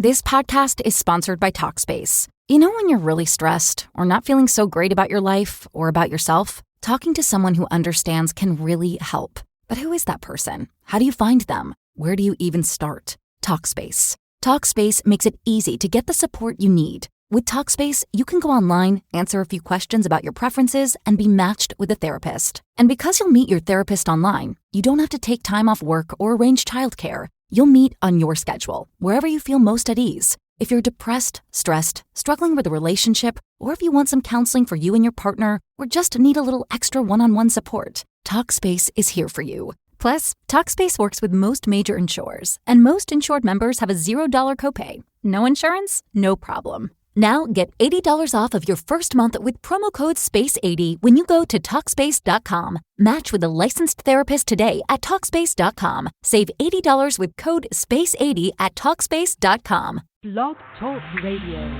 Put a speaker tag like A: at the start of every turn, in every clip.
A: This podcast is sponsored by Talkspace. You know when you're really stressed or not feeling so great about your life or about yourself? Talking to someone who understands can really help. But who is that person? How do you find them? Where do you even start? Talkspace. Talkspace makes it easy to get the support you need. With Talkspace, you can go online, answer a few questions about your preferences, and be matched with a therapist. And because you'll meet your therapist online, you don't have to take time off work or arrange childcare. You'll meet on your schedule, wherever you feel most at ease. If you're depressed, stressed, struggling with a relationship, or if you want some counseling for you and your partner, or just need a little extra one-on-one support, Talkspace is here for you. Plus, Talkspace works with most major insurers, and most insured members have a $0 copay. No insurance? No problem. Now get $80 off of your first month with promo code SPACE80 when you go to Talkspace.com. Match with a licensed therapist today at Talkspace.com. Save $80 with code SPACE80 at Talkspace.com.
B: Blog Talk Radio.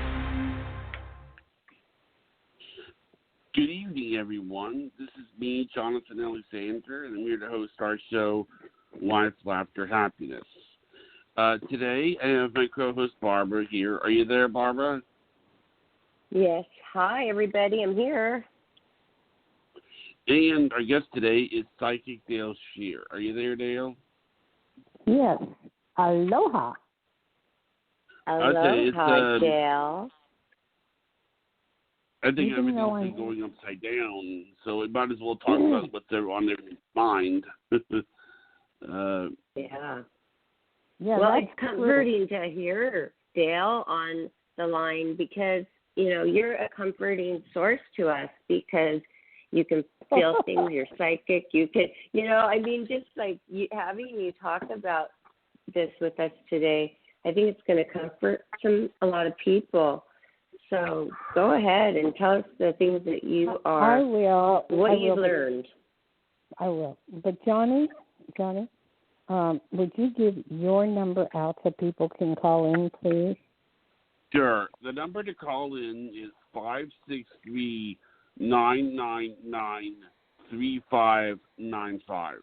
C: Good evening, everyone. This is me, Jonathan Alexander, and I'm here to host our show, Life, Laughter, Happiness. Today, I have my co-host, Barbara, here. Are you there, Barbara?
D: Yes. Hi, everybody. I'm here.
C: And our guest today is Psychic Dayle Schear. Are you there, Dayle?
E: Yes. Aloha.
D: Aloha, Dayle.
C: I think everything's been going upside down, so we might as well talk about what's on their mind.
D: Yeah.
E: Well,
D: it's comforting to hear Dayle on the line because, you know, you're a comforting source to us because you can feel things, you're psychic, you can, you know, I mean, just like having you talk about this with us today, I think it's going to comfort a lot of people. So go ahead and tell us the things that you are.
E: I will.
D: What you've learned.
E: I will. But Johnny, would you give your number out so people can call in, please?
C: Sure. The number to call in is 563-999-3595.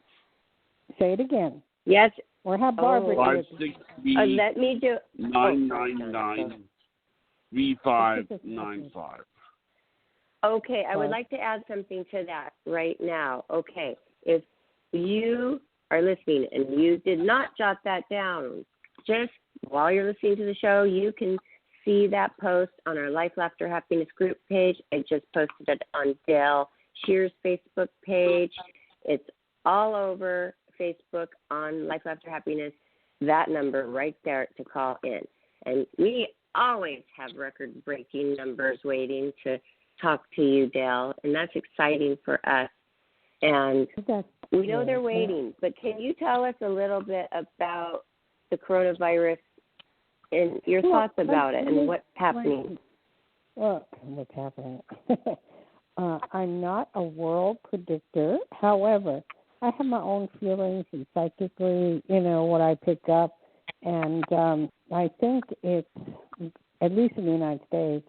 E: Say it again.
D: Yes.
E: Or have Barbara do it.
C: 563
D: let me do
C: 999-3595.
D: Okay, I would like to add something to that right now. Okay, if you are listening and you did not jot that down, just while you're listening to the show, you can see that post on our Life, Laughter, Happiness group page. I just posted it on Dayle Schear's Facebook page. It's all over Facebook on Life, Laughter, Happiness, that number right there to call in. And we always have record-breaking numbers waiting to talk to you, Dayle, and that's exciting for us. And we know they're waiting, but can you tell us a little bit about the coronavirus and your thoughts about it and what's happening?
E: Well, what's happening? I'm not a world predictor. However, I have my own feelings and psychically, you know, what I pick up. And I think it's, at least in the United States,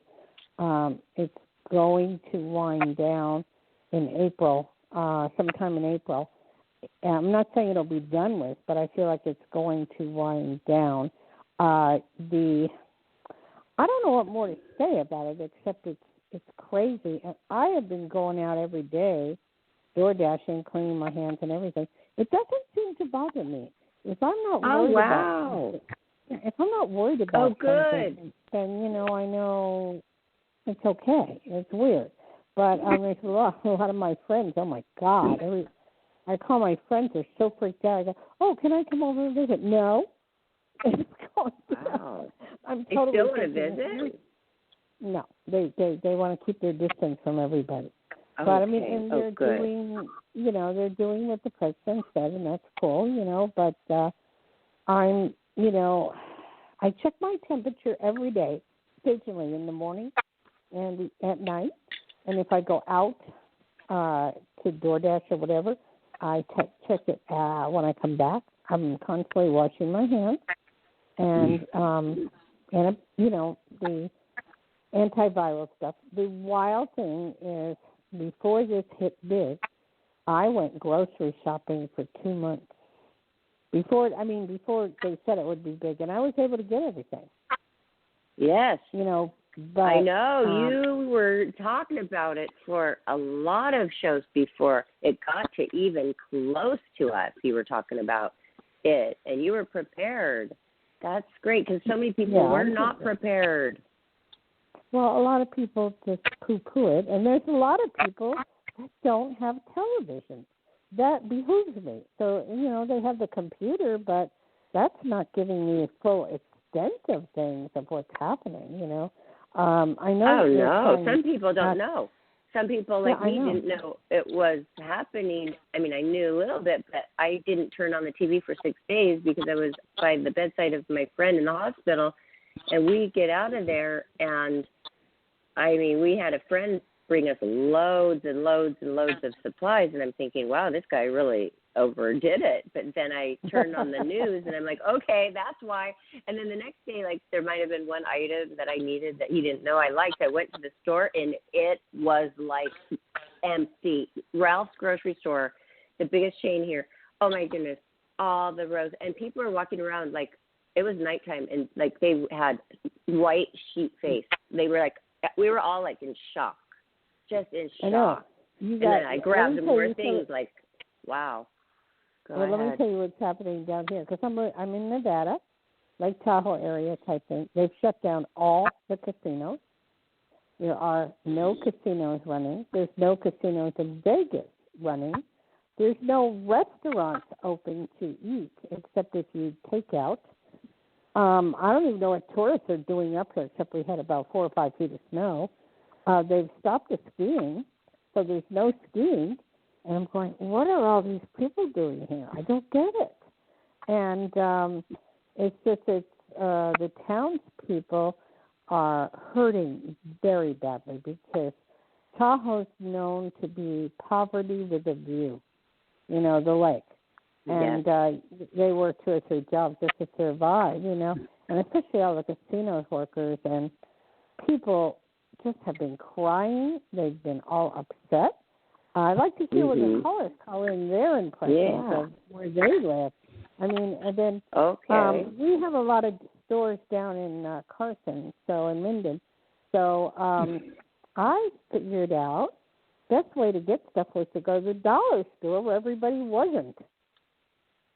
E: it's going to wind down in April, sometime in April. I'm not saying it'll be done with, but I feel like it's going to wind down. I don't know what more to say about it except it's crazy. And I have been going out every day, door dashing, cleaning my hands and everything. It doesn't seem to bother me. If I'm not worried about something, then, you know, I know it's okay. It's weird. But there's a lot of my friends, oh, my God. I call my friends, they're so freaked out. I go, oh, can I come over and visit? No. It's going down. I'm totally
D: they still want to visit?
E: No. They want to keep their distance from everybody.
D: Okay.
E: But, I mean, and they're doing, you know, they're doing what the president said, and that's cool, you know. But I'm, you know, I check my temperature every day, occasionally in the morning and at night. And if I go out to DoorDash or whatever, I check it when I come back. I'm constantly washing my hands. And you know, the antiviral stuff. The wild thing is, before this hit big, I went grocery shopping for 2 months. Before they said it would be big, and I was able to get everything.
D: Yes.
E: But
D: I know. You were talking about it for a lot of shows before it got to even close to us. You were talking about it, and you were prepared. That's great, because so many people were not prepared.
E: Well, a lot of people just poo-poo it, and there's a lot of people that don't have television. That behooves me. So, they have the computer, but that's not giving me a full extent of things of what's happening, I know.
D: Oh, no. Some people don't know. Some people like me didn't know it was happening. I mean, I knew a little bit, but I didn't turn on the TV for 6 days because I was by the bedside of my friend in the hospital. And we get out of there, and, I mean, we had a friend bring us loads and loads and loads of supplies, and I'm thinking, wow, this guy really overdid it. But then I turned on the news, and I'm like, okay, that's why. And then the next day, like, there might have been one item that I needed that he didn't know I liked. I went to the store, and it was, like, empty. Ralph's grocery store, the biggest chain here. Oh, my goodness, all the rows. And people were walking around, like, it was nighttime, and, like, they had white sheet face. They were, like, we were all, like, in shock, just in shock. And then I grabbed more things, like, wow.
E: Let me tell you what's happening down here, because I'm in Nevada, Lake Tahoe area type thing. They've shut down all the casinos. There are no casinos running. There's no casinos in Vegas running. There's no restaurants open to eat except if you take out. I don't even know what tourists are doing up here, except we had about 4 or 5 feet of snow. They've stopped the skiing, so there's no skiing. And I'm going, what are all these people doing here? I don't get it. And it's just the townspeople are hurting very badly because Tahoe's known to be poverty with a view, the lake. And they work 2 or 3 jobs just to survive, and especially all the casinos workers. And people just have been crying. They've been all upset. I'd like to hear what the callers call in their impressions of where they live. I mean, and then we have a lot of stores down in Carson, so in Minden. So I figured out best way to get stuff was to go to the dollar store where everybody wasn't.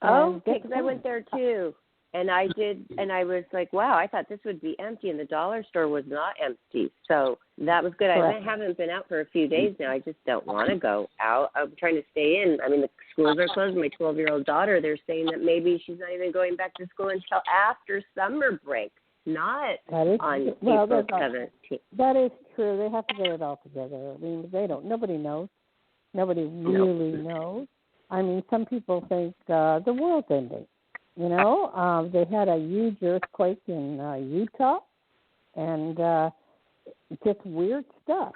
D: Okay, because I went there too. And I did, and I was like, wow, I thought this would be empty, and the dollar store was not empty. So that was good. Correct. I haven't been out for a few days now. I just don't want to go out. I'm trying to stay in. I mean, the schools are closed. My 12-year-old daughter, they're saying that maybe she's not even going back to school until after summer break, not on April 17th.
E: That is true. They have to get it all together. I mean, they don't. Nobody knows. Nobody really knows. I mean, some people think the world's ending. They had a huge earthquake in Utah and just weird stuff.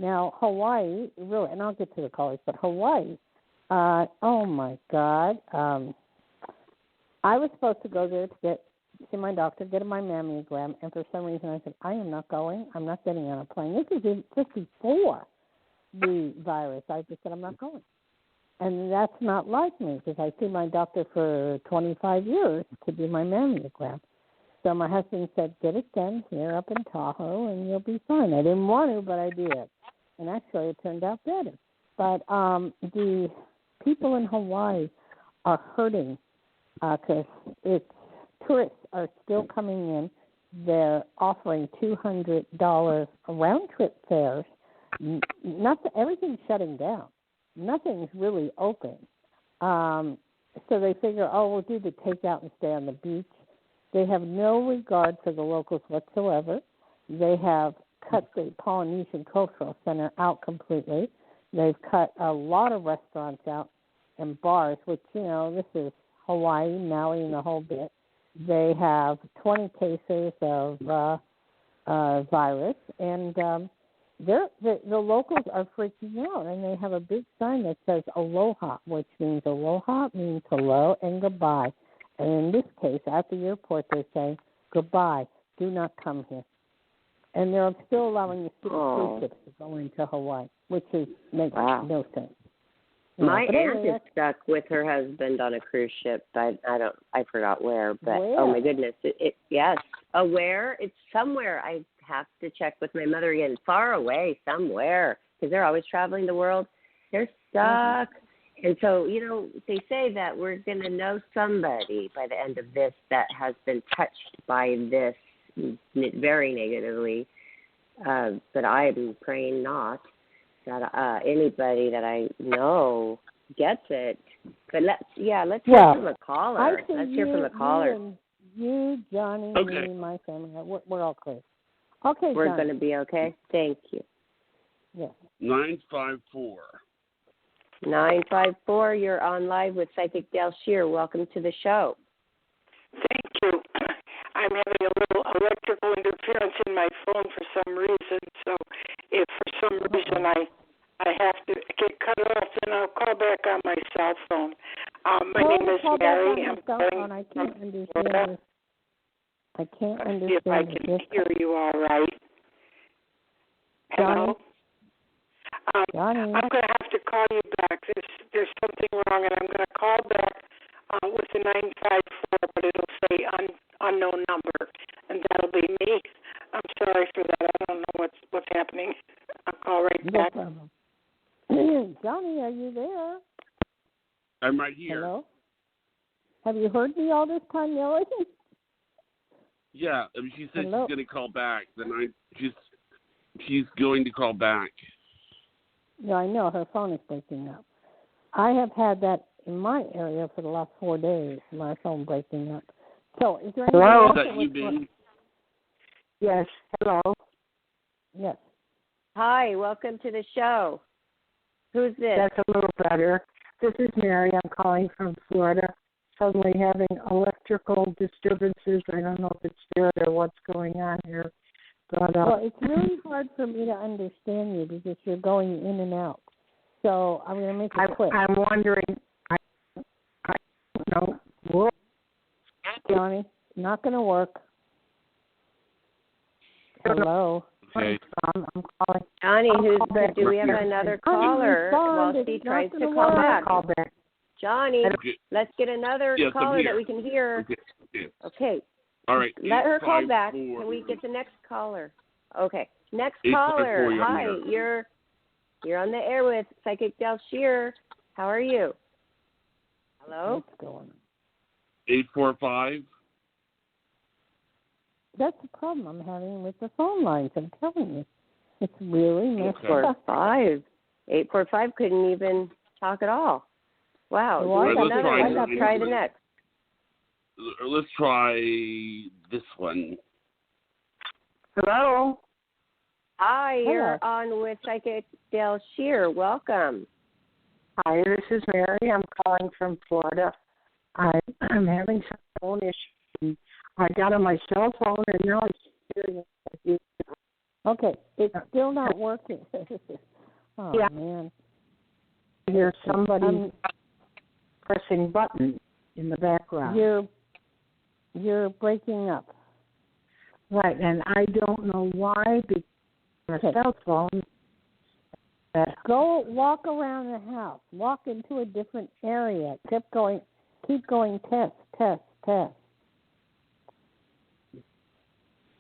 E: Now, Hawaii, really, and I'll get to the callers, but Hawaii, oh, my God. I was supposed to go there to see my doctor, get my mammogram, and for some reason I said, I am not going. I'm not getting on a plane. This is just before the virus. I just said, I'm not going. And that's not like me because I see my doctor for 25 years to do my mammogram. So my husband said, get it done here up in Tahoe and you'll be fine. I didn't want to, but I did. And actually it turned out better. But the people in Hawaii are hurting because tourists are still coming in. They're offering $200 round-trip fares. Everything's shutting down. Nothing's really open. So they figure, we'll do the takeout and stay on the beach. They have no regard for the locals whatsoever. They have cut the Polynesian Cultural Center out completely. They've cut a lot of restaurants out and bars, which, this is Hawaii, Maui, and the whole bit. They have 20 cases of virus, and the locals are freaking out, and they have a big sign that says aloha, which means aloha means hello and goodbye. And in this case, at the airport, they're saying goodbye, do not come here. And they're still allowing the cruise ships to go into Hawaii, which makes no sense.
D: My aunt is stuck with her husband on a cruise ship. I forgot where, but oh my goodness, yes. Where? It's somewhere. I have to check with my mother again. Far away, somewhere, because they're always traveling the world. They're stuck. And so, they say that we're going to know somebody by the end of this that has been touched by this very negatively. But I'm praying not that anybody that I know gets it. But let's hear from a caller. Let's hear from a caller.
E: You, Johnny, me, my family, we're all clear. Okay,
D: we're
E: Johnny.
D: going to be okay. Thank you.
E: Yes.
C: 954.
D: 954. You're on live with Psychic Dayle Schear. Welcome to the show.
F: Thank you. I'm having a little electrical interference in my phone for some reason. So if for some reason I have to get cut off, then I'll call back on my cell phone. My name is Mary. I'm calling
E: I can't understand this. I can't understand.
F: See if I can hear you all right. Hello?
E: Johnny.
F: I'm going to have to call you back. There's something wrong, and I'm going to call back with the 954, but it'll say unknown number, and that'll be me. I'm sorry for that. I don't know what's happening. I'll call right back.
E: No problem. Johnny, are you there?
C: I'm right here.
E: Hello? Have you heard me all this time, Nellie?
C: Yeah, she said
E: Hello?
C: she's going to call back. She's going to call back.
E: Yeah, I know. Her phone is breaking up. I have had that in my area for the last 4 days, my phone breaking up. So, is there anything
C: Hello?
E: else
C: Is that you, Bing?
E: Yes. Hello? Yes.
D: Hi, welcome to the show. Who's this?
G: That's a little better. This is Mary. I'm calling from Florida. Suddenly having electrical disturbances. I don't know if it's there or what's going on here. But,
E: well, it's really hard for me to understand you because you're going in and out. So I'm going to make it quick.
G: I'm wondering, I don't know.
E: Johnny, not going to work. Hello.
C: Okay.
G: I'm calling.
D: Johnny, do we have another caller while she tries to call back? Johnny, let's get another caller that we can hear. Okay.
C: All right.
D: Let her call back. Can we get the next caller? Okay. Next caller. Hi. You're on the air with Psychic Dayle Schear. How are you? Hello?
E: What's going on?
C: 845.
E: That's the problem I'm having with the phone lines. I'm telling you. It's really messed up.
D: 845 couldn't even talk at all. Wow.
C: Let's
D: try the next.
C: Let's try this one.
G: Hello?
D: Hi, you're on with Psychic Dayle Schear. Welcome.
G: Hi, this is Mary. I'm calling from Florida. I'm having some phone issues. I got on my cell phone, and now it's hearing you.
E: Okay, it's still not working. Man.
G: I hear somebody pressing button in the background.
E: You're breaking up.
G: Right, and I don't know why, because on a cell phone.
E: Go walk around the house. Walk into a different area. Keep going, test.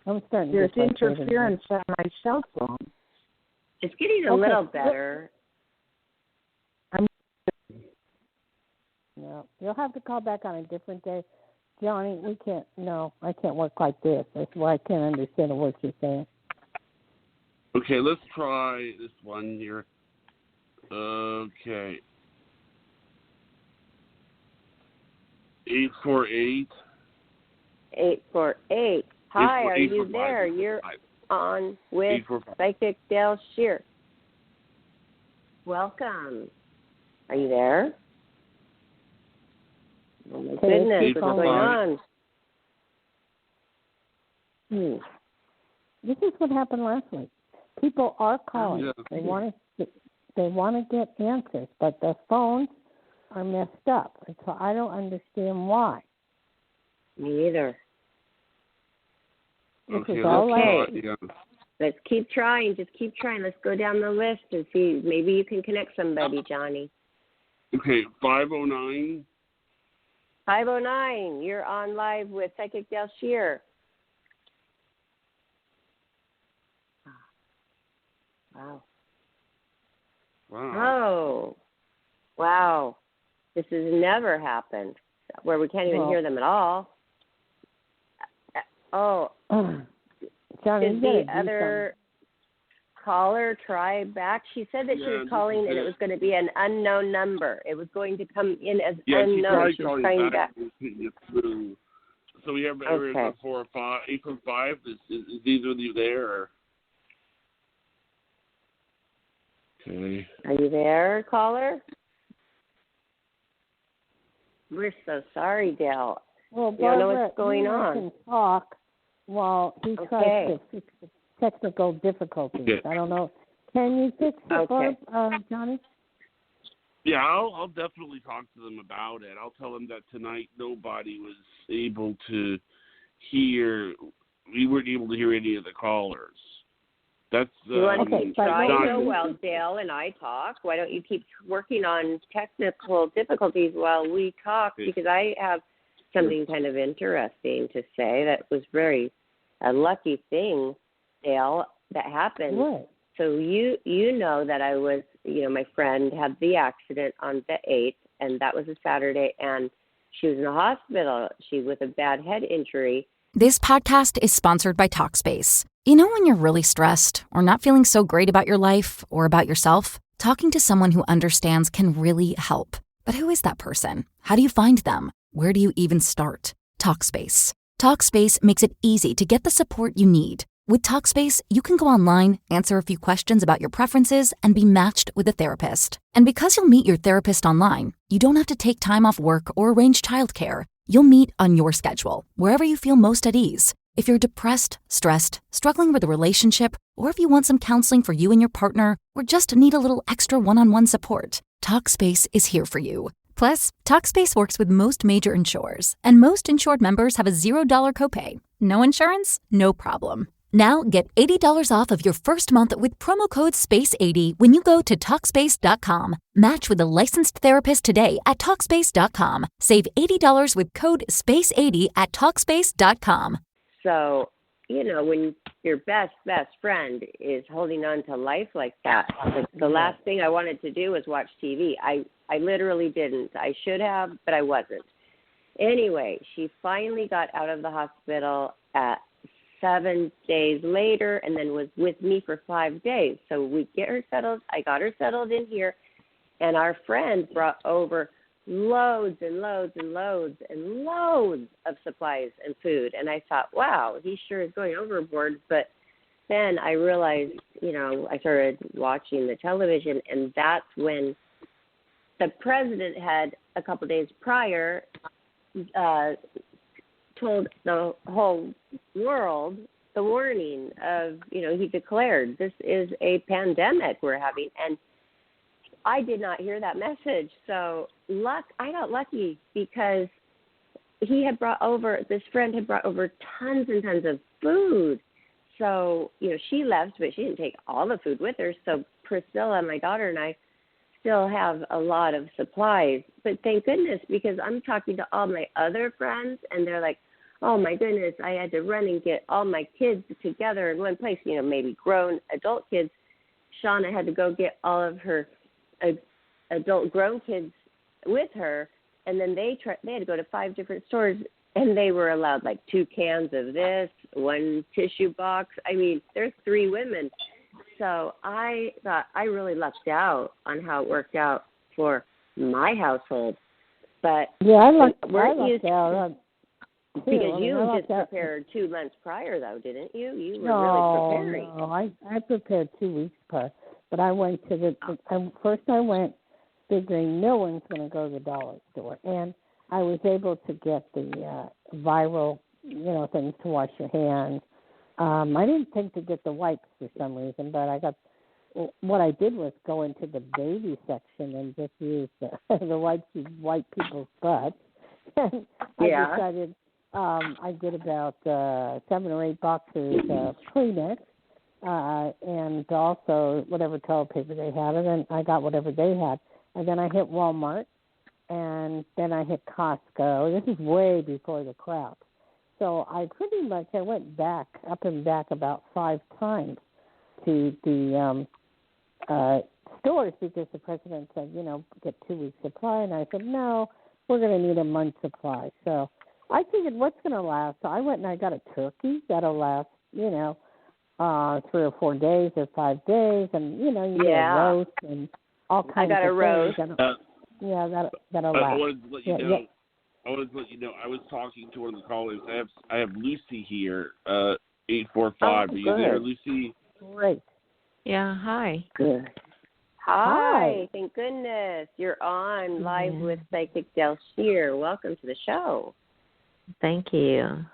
E: I'm starting
G: There's
E: to
G: interference on my cell phone.
D: It's getting a little better.
E: No, you'll have to call back on a different day. Johnny, I can't work like this. That's why I can't understand what you're saying.
C: Okay, let's try this one here. Okay. 848.
D: 848. Hi, are you there? You're on with Psychic Dayle Schear. Welcome. Are you there? Oh my goodness, what's going on?
E: This is what happened last week. People are calling.
C: Yeah.
E: They want to get answers, but the phones are messed up. And so I don't understand why.
D: Me either.
C: Okay,
D: Let's keep trying. Just keep trying. Let's go down the list and see. Maybe you can connect somebody, Johnny.
C: Okay, 509.
D: 509. You're on live with Psychic Dayle Schear. Wow.
C: Wow.
D: Oh, wow. This has never happened where we can't even hear them at all. Oh,
E: Johnny,
D: did the other caller try back? She said that she was calling and it was going to be an unknown number. It was going to come in as unknown. She was trying back.
C: So we have areas 4 or 5, 8 from 5. Is these with you there? Or? Okay.
D: Are you there, caller? We're so sorry, Dayle.
E: Well,
D: you don't know what's going on.
E: Can talk while he tries to fix the technical difficulties.
C: Yeah.
E: I don't know. Can you fix it, Johnny?
C: Yeah, I'll definitely talk to them about it. I'll tell them that tonight nobody was able to hear. We weren't able to hear any of the callers. That's
D: you want to try so well, Dayle and I talk. Why don't you keep working on technical difficulties while we talk? Because I have something kind of interesting to say that was a lucky thing, Dayle, that happened.
E: What?
D: So you know that I was, my friend had the accident on the 8th, and that was a Saturday, and she was in the hospital. She with a bad head injury.
A: This podcast is sponsored by Talkspace. You know when you're really stressed or not feeling so great about your life or about yourself? Talking to someone who understands can really help. But who is that person? How do you find them? Where do you even start? Talkspace. Talkspace makes it easy to get the support you need. With Talkspace, you can go online, answer a few questions about your preferences, and be matched with a therapist. And because you'll meet your therapist online, you don't have to take time off work or arrange childcare. You'll meet on your schedule, wherever you feel most at ease. If you're depressed, stressed, struggling with a relationship, or if you want some counseling for you and your partner, or just need a little extra one-on-one support, Talkspace is here for you. Plus, Talkspace works with most major insurers, and most insured members have a $0 copay. No insurance? No problem. Now get $80 off of your first month with promo code SPACE80 when you go to Talkspace.com. Match with a licensed therapist today at Talkspace.com. Save $80 with code SPACE80 at Talkspace.com.
D: So, when your best friend is holding on to life like that, the last thing I wanted to do was watch TV. I literally didn't. I should have, but I wasn't. Anyway, she finally got out of the hospital at 7 days later and then was with me for 5 days. So we get her settled. I got her settled in here, and our friend brought over loads and loads and loads and loads of supplies and food. And I thought, wow, he sure is going overboard. But then I realized, I started watching the television, and that's when the president had a couple days prior told the whole world the warning of, he declared this is a pandemic we're having. And I did not hear that message. So I got lucky because this friend had brought over tons and tons of food. So, she left, but she didn't take all the food with her. So Priscilla, my daughter, and I still have a lot of supplies. But thank goodness, because I'm talking to all my other friends, and they're like, oh, my goodness, I had to run and get all my kids together in one place, maybe grown adult kids. Shauna had to go get all of her adult grown kids with her, and then they had to go to 5 different stores, and they were allowed like 2 cans of this, 1 tissue box. I mean, there's 3 women. So I thought I really lucked out on how it worked out for my household. But
E: yeah, I lucked out.
D: Because you just prepared 2 months prior, though, didn't you? You were really preparing.
E: No, I prepared 2 weeks prior. But I went to first I went figuring no one's going to go to the dollar store. And I was able to get the viral, things to wash your hands. I didn't think to get the wipes for some reason, but what I did was go into the baby section and just use the wipes to wipe people's butts. And I decided I did about 7 or 8 boxes of Kleenex. And also whatever toilet paper they had, and then I got whatever they had. And then I hit Walmart, and then I hit Costco. This is way before the crowd. So I went up and back about 5 times to the stores because the president said, get 2 weeks supply, and I said, no, we're going to need a month's supply. So I figured what's going to last. So I went and I got a turkey that'll last, 3 or 4 days or 5 days, and you get a roast and all kinds of things. I got a roast. That'll last.
C: I wanted to let you know. I wanted to let you know. I was talking to one of the callers. I have Lucy here, 845. Are you there, Lucy?
E: Great.
H: Yeah. Hi.
E: Good.
D: Hi. Thank goodness you're on live with Psychic Dayle Schear. Welcome to the show.
H: Thank you.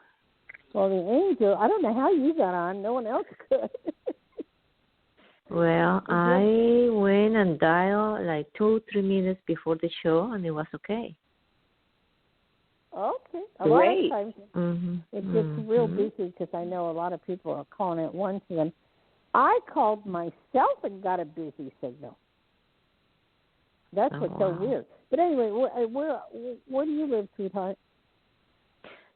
E: Well, the angel, I don't know how you got on. No one else could.
H: Well, I went and dialed like 2-3 minutes before the show, and it was okay.
E: Okay. A
D: Great.
E: lot of times it gets real busy because I know a lot of people are calling at once. And then I called myself and got a busy signal. That's what's so weird. But anyway, where do you live, sweetheart?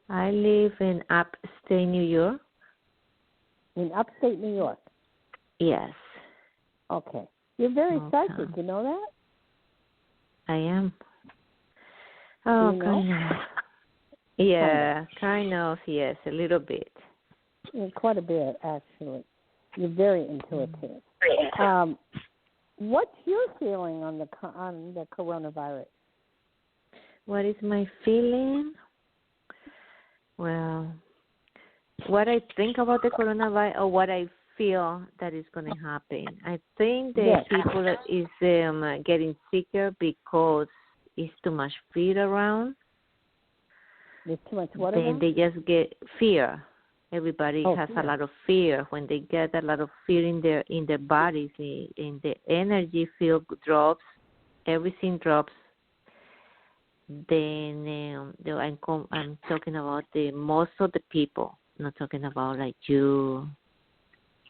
H: I live in upstate New York.
E: In upstate New York?
H: Yes.
E: Okay. You're very psychic, you know that?
H: I am. Oh, kind of. Yeah, kind of, yes, a little bit.
E: Yeah, quite a bit, actually. You're very intuitive. What's your feeling on the coronavirus?
H: What is my feeling? Well, what I think about the coronavirus, or what I feel that is going to happen. I think that people is getting sicker because it's too much fear around.
E: There's too much what
H: then
E: around?
H: They just get fear. Everybody has a lot of fear. When they get a lot of fear in their bodies, in the energy field drops, everything drops. Then I'm talking about the most of the people. I'm not talking about like you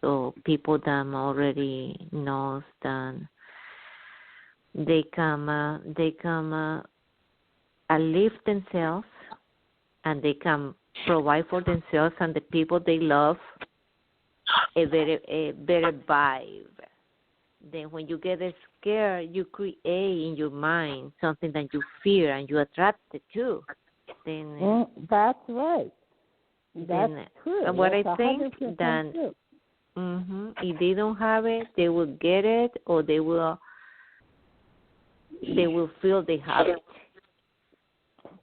H: or people that already knows that they come lift themselves, and they can provide for themselves and the people they love a better vibe. Then when you get scared, you create in your mind something that you fear and you attract it to. Then
E: that's right. That's true.
H: And what
E: that's
H: I think that if they don't have it, they will get it, or they will feel they have it.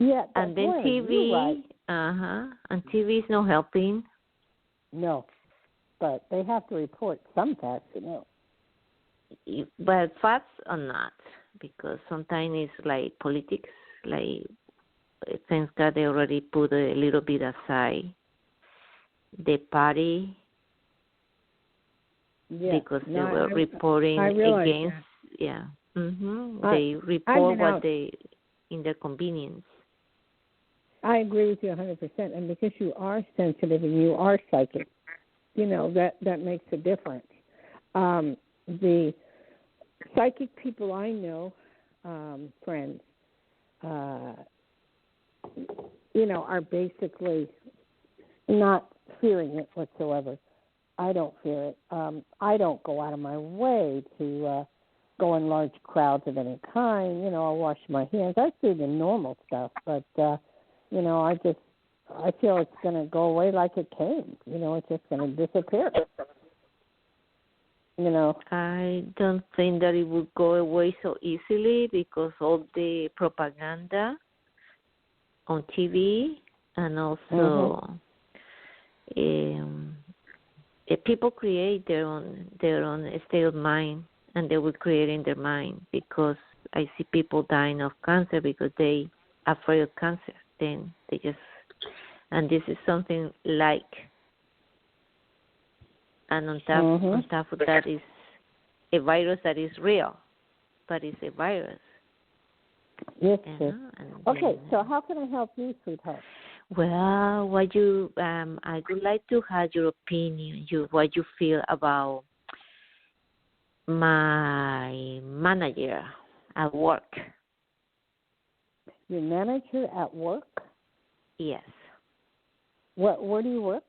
E: Yeah,
H: and then
E: right.
H: TV, and TV is not helping.
E: No, but they have to report some facts,
H: But facts are not, because sometimes it's like politics, like things that they already put a little bit aside. The party, because they were reporting against, they report what they in their convenience.
E: I agree with you 100%, and because you are sensitive and you are psychic, that makes a difference. The psychic people I know, friends, are basically not fearing it whatsoever. I don't fear it. I don't go out of my way to go in large crowds of any kind. I'll wash my hands. I do the normal stuff, but I feel it's going to go away like it came. It's just going to disappear.
H: I don't think that it would go away so easily because of the propaganda on TV, and also people create their own state of mind, and they will create in their mind, because I see people dying of cancer because they are afraid of cancer. Then they just, and this is something like, and on top of that is a virus that is real, but it's a virus.
E: Yes, okay, so how can I help you, sweetheart?
H: Well, I would like to have your opinion, what you feel about my manager at work.
E: Your manager at work?
H: Yes.
E: Where do you work?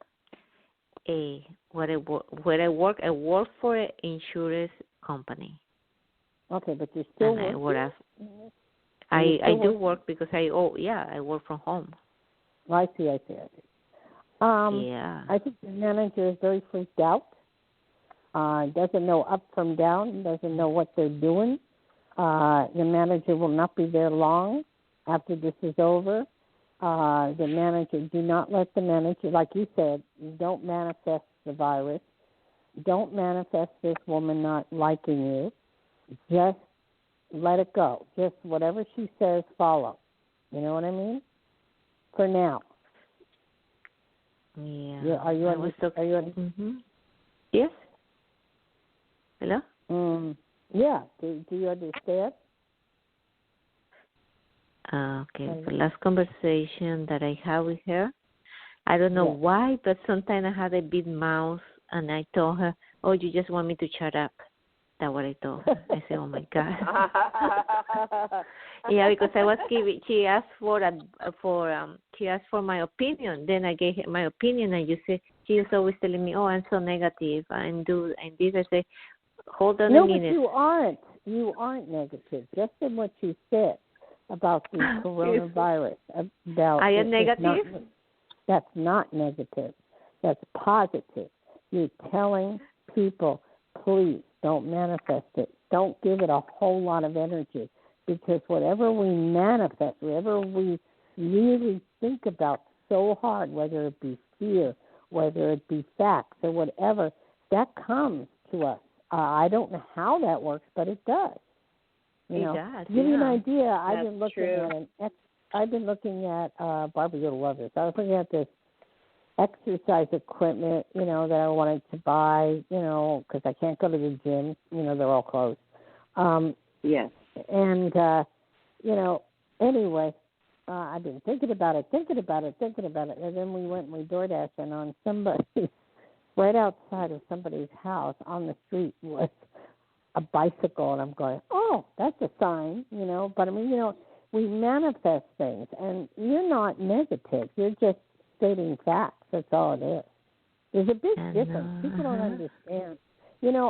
H: Where I work for an insurance company.
E: Okay, but you're still
H: and
E: working?
H: I do work because I work from home.
E: I see.
H: Yeah.
E: I think the manager is very freaked out. Doesn't know up from down, doesn't know what they're doing. The manager will not be there long after this is over. The manager, do not let the manager, like you said, don't manifest the virus. Don't manifest this woman not liking you. Just let it go. Just whatever she says, follow. You know what I mean? For now.
H: Yeah.
E: Are you
H: Mm-hmm. Yes. Hello?
E: Yeah. Do you understand?
H: Okay. The last conversation that I had with her, I don't know why, but sometimes I had a big mouth, and I told her, "Oh, you just want me to shut up." That's what I told her. I said, "Oh my God." Yeah, because I was giving. She asked she asked for my opinion. Then I gave her my opinion, and she was always telling me, "Oh, I'm so negative, and this." I say, "Hold on a minute."
E: No, but you aren't. You aren't negative. Just in what you said about the coronavirus.
H: I am negative?
E: That's not negative. That's positive. You're telling people, please don't manifest it. Don't give it a whole lot of energy, because whatever we manifest, whatever we really think about so hard, whether it be fear, whether it be facts or whatever, that comes to us. I don't know how that works, but it does. You know,
H: does,
E: to give you an idea,
D: That's
E: I've been looking at Barbara, you'll love this. I was looking at this exercise equipment, that I wanted to buy, because I can't go to the gym. They're all closed.
D: Yes.
E: And, anyway, I've been thinking about it. And then we went and we DoorDashed, and on somebody, right outside of somebody's house on the street was a bicycle. And I'm going, oh, that's a sign, But, we manifest things, and you're not negative. You're just stating facts. That's all it is. There's a big difference. People don't understand.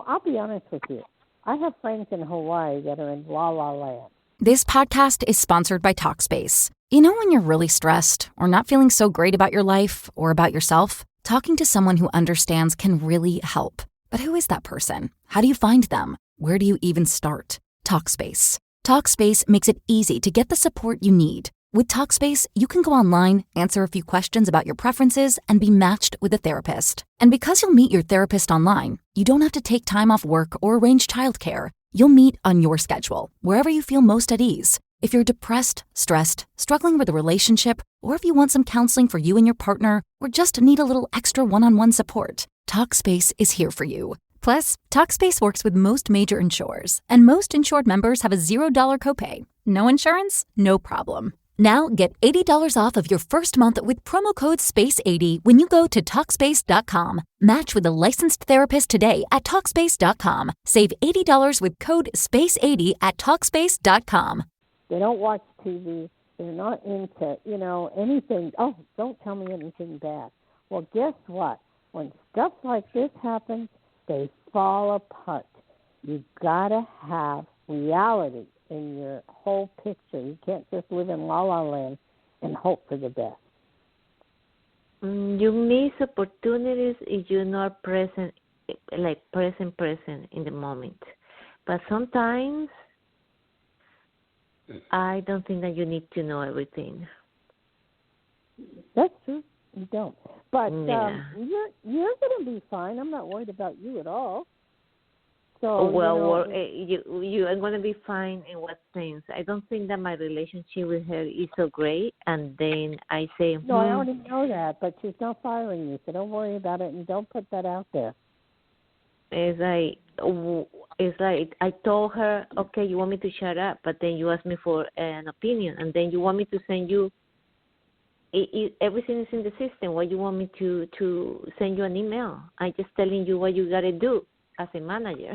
E: I'll be honest with you. I have friends in Hawaii that are in La La Land.
A: This podcast is sponsored by Talkspace. You know when you're really stressed or not feeling so great about your life or about yourself? Talking to someone who understands can really help. But who is that person? How do you find them? Where do you even start? Talkspace. Talkspace makes it easy to get the support you need. With Talkspace, you can go online, answer a few questions about your preferences, and be matched with a therapist. And because you'll meet your therapist online, you don't have to take time off work or arrange childcare. You'll meet on your schedule, wherever you feel most at ease. If you're depressed, stressed, struggling with a relationship, or if you want some counseling for you and your partner, or just need a little extra one-on-one support, Talkspace is here for you. Plus, Talkspace works with most major insurers, and most insured members have a $0 copay. No insurance? No problem. Now get $80 off of your first month with promo code SPACE80 when you go to Talkspace.com. Match with a licensed therapist today at Talkspace.com. Save $80 with code SPACE80 at Talkspace.com.
E: They don't watch TV. They're not into, anything. Oh, don't tell me anything bad. Well, guess what? When stuff like this happens, they fall apart. You gotta have reality in your whole picture. You can't just live in La La Land and hope for the best.
H: You miss opportunities if you're not present in the moment. But sometimes I don't think that you need to know everything.
E: That's true. You don't. But
H: yeah.
E: You're going to be fine. I'm not worried about you at all. So,
H: you are going to be fine in what sense? I don't think that my relationship with her is so great. And then I say,
E: no, I already know that, but she's not firing you, so don't worry about it and don't put that out there.
H: It's like I told her, okay, you want me to shut up, but then you ask me for an opinion, and then you want me to send you. Everything is in the system. Why you want me to send you an email? I'm just telling you what you got to do as a manager.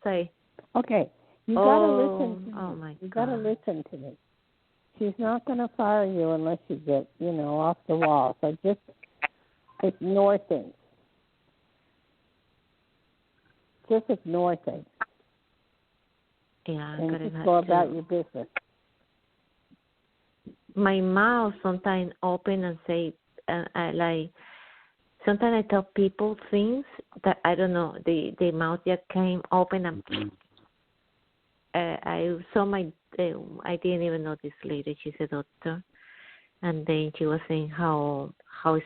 H: Say.
E: Okay, you got to listen to me.
H: Oh my God.
E: You got to listen to me. She's not going to fire you unless you get, off the wall. So just ignore things. Just ignore things.
H: Yeah,
E: And just go about your business.
H: My mouth sometimes open and say, I like. Sometimes I tell people things that I don't know. The mouth just came open and I saw I didn't even know this lady. She's a doctor, and then she was saying how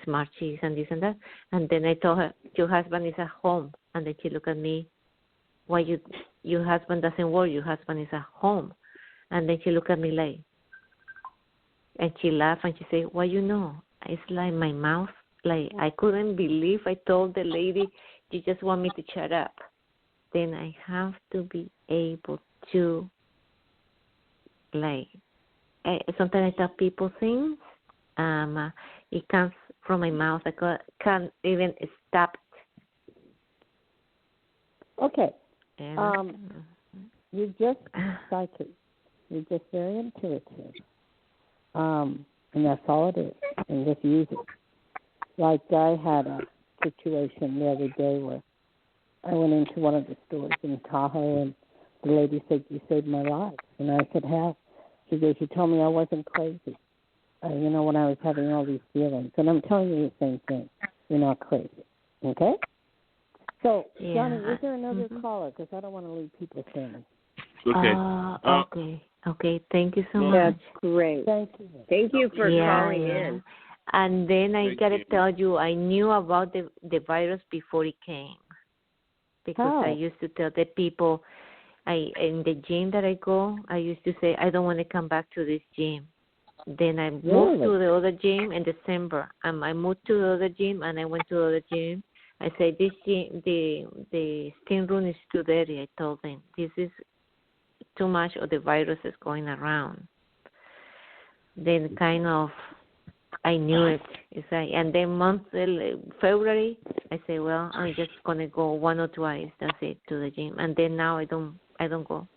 H: smart she is and this and that. And then I told her, your husband is at home. And then she looked at me, why your husband doesn't work? Your husband is at home. And then she looked at me like, and she laughed and she said, why you know? It's like my mouth. Like, I couldn't believe I told the lady, you just want me to shut up. Then I have to be able to, like, sometimes I tell people things. It comes from my mouth. I can't even stop it.
E: Okay. You're just psychic. You're just very intuitive. And that's all it is. And just use it. Like I had a situation the other day where I went into one of the stores in Tahoe and the lady said, you saved my life. And I said, how? She goes, you told me I wasn't crazy. When I was having all these feelings. And I'm telling you the same thing. You're not crazy. Okay? So,
H: yeah.
E: Johnny, is there another caller? Because I don't want to leave people standing.
H: Okay. Okay. Thank you so much.
D: That's great. Thank you for calling in.
H: And then I got to tell you, I knew about the virus before it came. Because I used to tell the people, in the gym that I go, I used to say, I don't want to come back to this gym. Then I moved to the other gym in December. I moved to the other gym, and I went to the other gym. I said, this gym, the steam room is too dirty. I told them, this is too much of the virus is going around. Then kind of, I knew it. It's like, and then February, I say, well, I'm just gonna go one or twice. That's it, to the gym. And then now I don't go.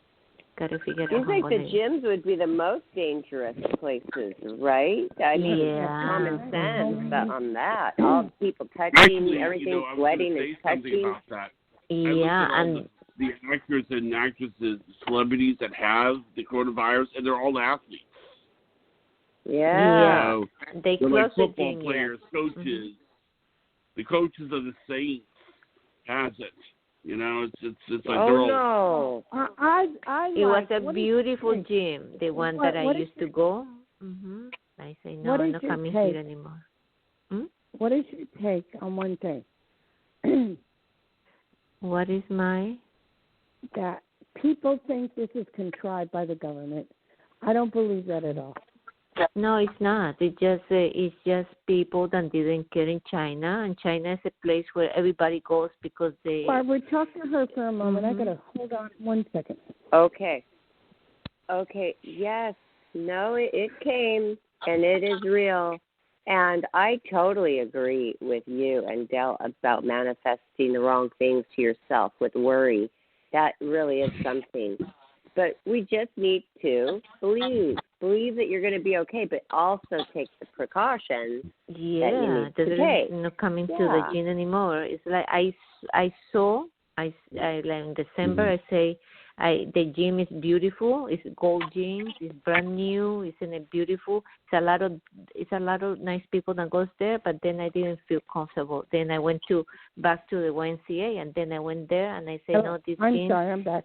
H: Gotta figure out.
D: You think the gyms would be the most dangerous places, right? I mean, common sense on that. All people touching, everything sweating and touching.
C: About that.
H: Yeah, and
C: the actors and actresses, celebrities that have the coronavirus, and they're all athletes.
D: Yeah.
H: They
C: they're
H: close
C: like
H: the
C: football
H: gym,
C: players, coaches. Mm-hmm. The coaches of the Saints has it. It's like they're all.
D: Oh
E: no!
H: It was a beautiful gym, the one that I used to go. Mm-hmm. I say no, I'm not coming here anymore.
E: What is your take on one thing?
H: What is my?
E: That people think this is contrived by the government. I don't believe that at all.
H: No, it's not. It's just people that didn't care in China, and China is a place where everybody goes because they.
E: Barbara, talk to her for a moment.
H: Mm-hmm.
E: I gotta hold on 1 second.
D: Okay. Yes. No, it came, and it is real. And I totally agree with you and Dayle about manifesting the wrong things to yourself with worry. That really is something. But we just need to believe that you're going to be okay, but also take the precautions that you need to take.
H: Not coming to the gym anymore. It's like I saw like in December. I say the gym is beautiful. It's gold gym. It's brand new. It's in a beautiful. It's a lot of nice people that goes there. But then I didn't feel comfortable. Then I went back to the YMCA, and then I went there and I said, no, this
E: I'm
H: gym.
E: sorry, I'm back.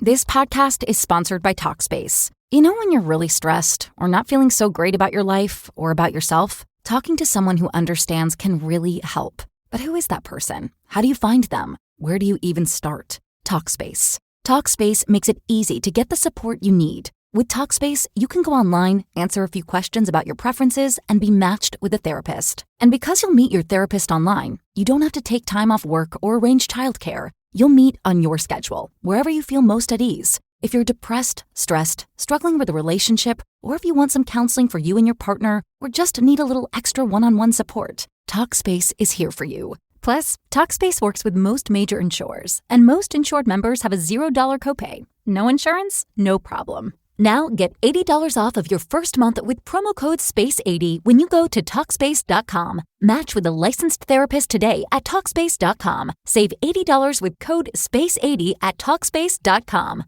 A: This podcast is sponsored by Talkspace. You know when you're really stressed or not feeling so great about your life or about yourself? Talking to someone who understands can really help. But who is that person? How do you find them? Where do you even start? Talkspace. Talkspace makes it easy to get the support you need. With Talkspace, you can go online, answer a few questions about your preferences, and be matched with a therapist. And because you'll meet your therapist online, you don't have to take time off work or arrange childcare. You'll meet on your schedule, wherever you feel most at ease. If you're depressed, stressed, struggling with a relationship, or if you want some counseling for you and your partner, or just need a little extra one-on-one support, Talkspace is here for you. Plus, Talkspace works with most major insurers, and most insured members have a $0 copay. No insurance? No problem. Now get $80 off of your first month with promo code SPACE80 when you go to Talkspace.com. Match with a licensed therapist today at Talkspace.com. Save $80 with code SPACE80 at Talkspace.com.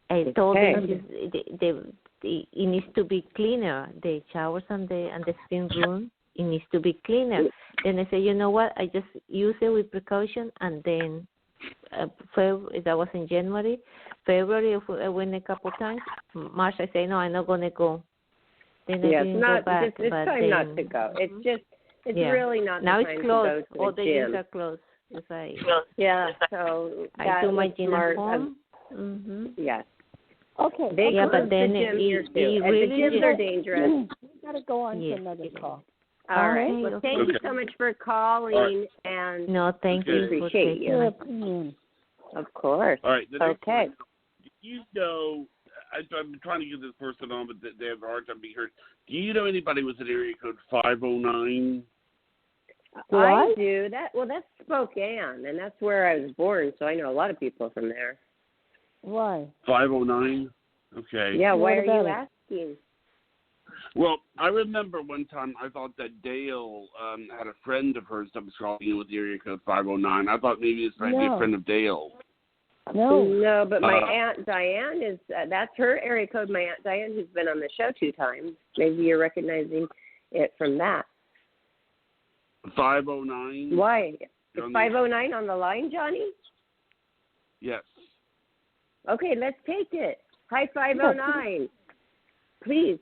H: I told them it needs to be cleaner. The showers and the steam room, it needs to be cleaner. Then I said, you know what? I just use it with precaution, and then that was in January. February, I went a couple times. March, I say, no, I'm not going to go. Then I didn't go back.
D: It's time not to go. It's just, it's really not
H: now
D: the time
H: it's closed.
D: to go to the
H: All the
D: gym.
H: gyms are closed.
D: So
H: I do my gym
D: smart
H: at home.
D: Yes.
E: Okay.
H: But then
D: the
H: it
D: the
H: really
D: gyms are dangerous.
E: We got to go on to another call.
D: All right.
H: Okay,
D: Well, thank you so much for calling, and
H: no, thank you.
D: Appreciate you.
E: Your opinion.
D: Of course.
C: All right. The next
D: Okay.
C: one, you know, I'm trying to get this person on, but they have a hard time being heard. Do you know anybody with an area code 509?
D: I do. That's Spokane, and that's where I was born, so I know a lot of people from there.
E: Why?
C: 509? Okay.
D: Yeah, why are you
E: it?
D: asking?
C: Well, I remember one time I thought that Dayle had a friend of hers that was calling in with the area code 509. I thought maybe this might be a friend of Dayle.
E: No,
D: but my Aunt Diane is, that's her area code, my Aunt Diane, who's been on the show 2 times. Maybe you're recognizing it from that.
C: 509?
D: Why? Is 509 on the line, Johnny?
C: Yes.
D: Okay, let's take it. Hi, 509. Please,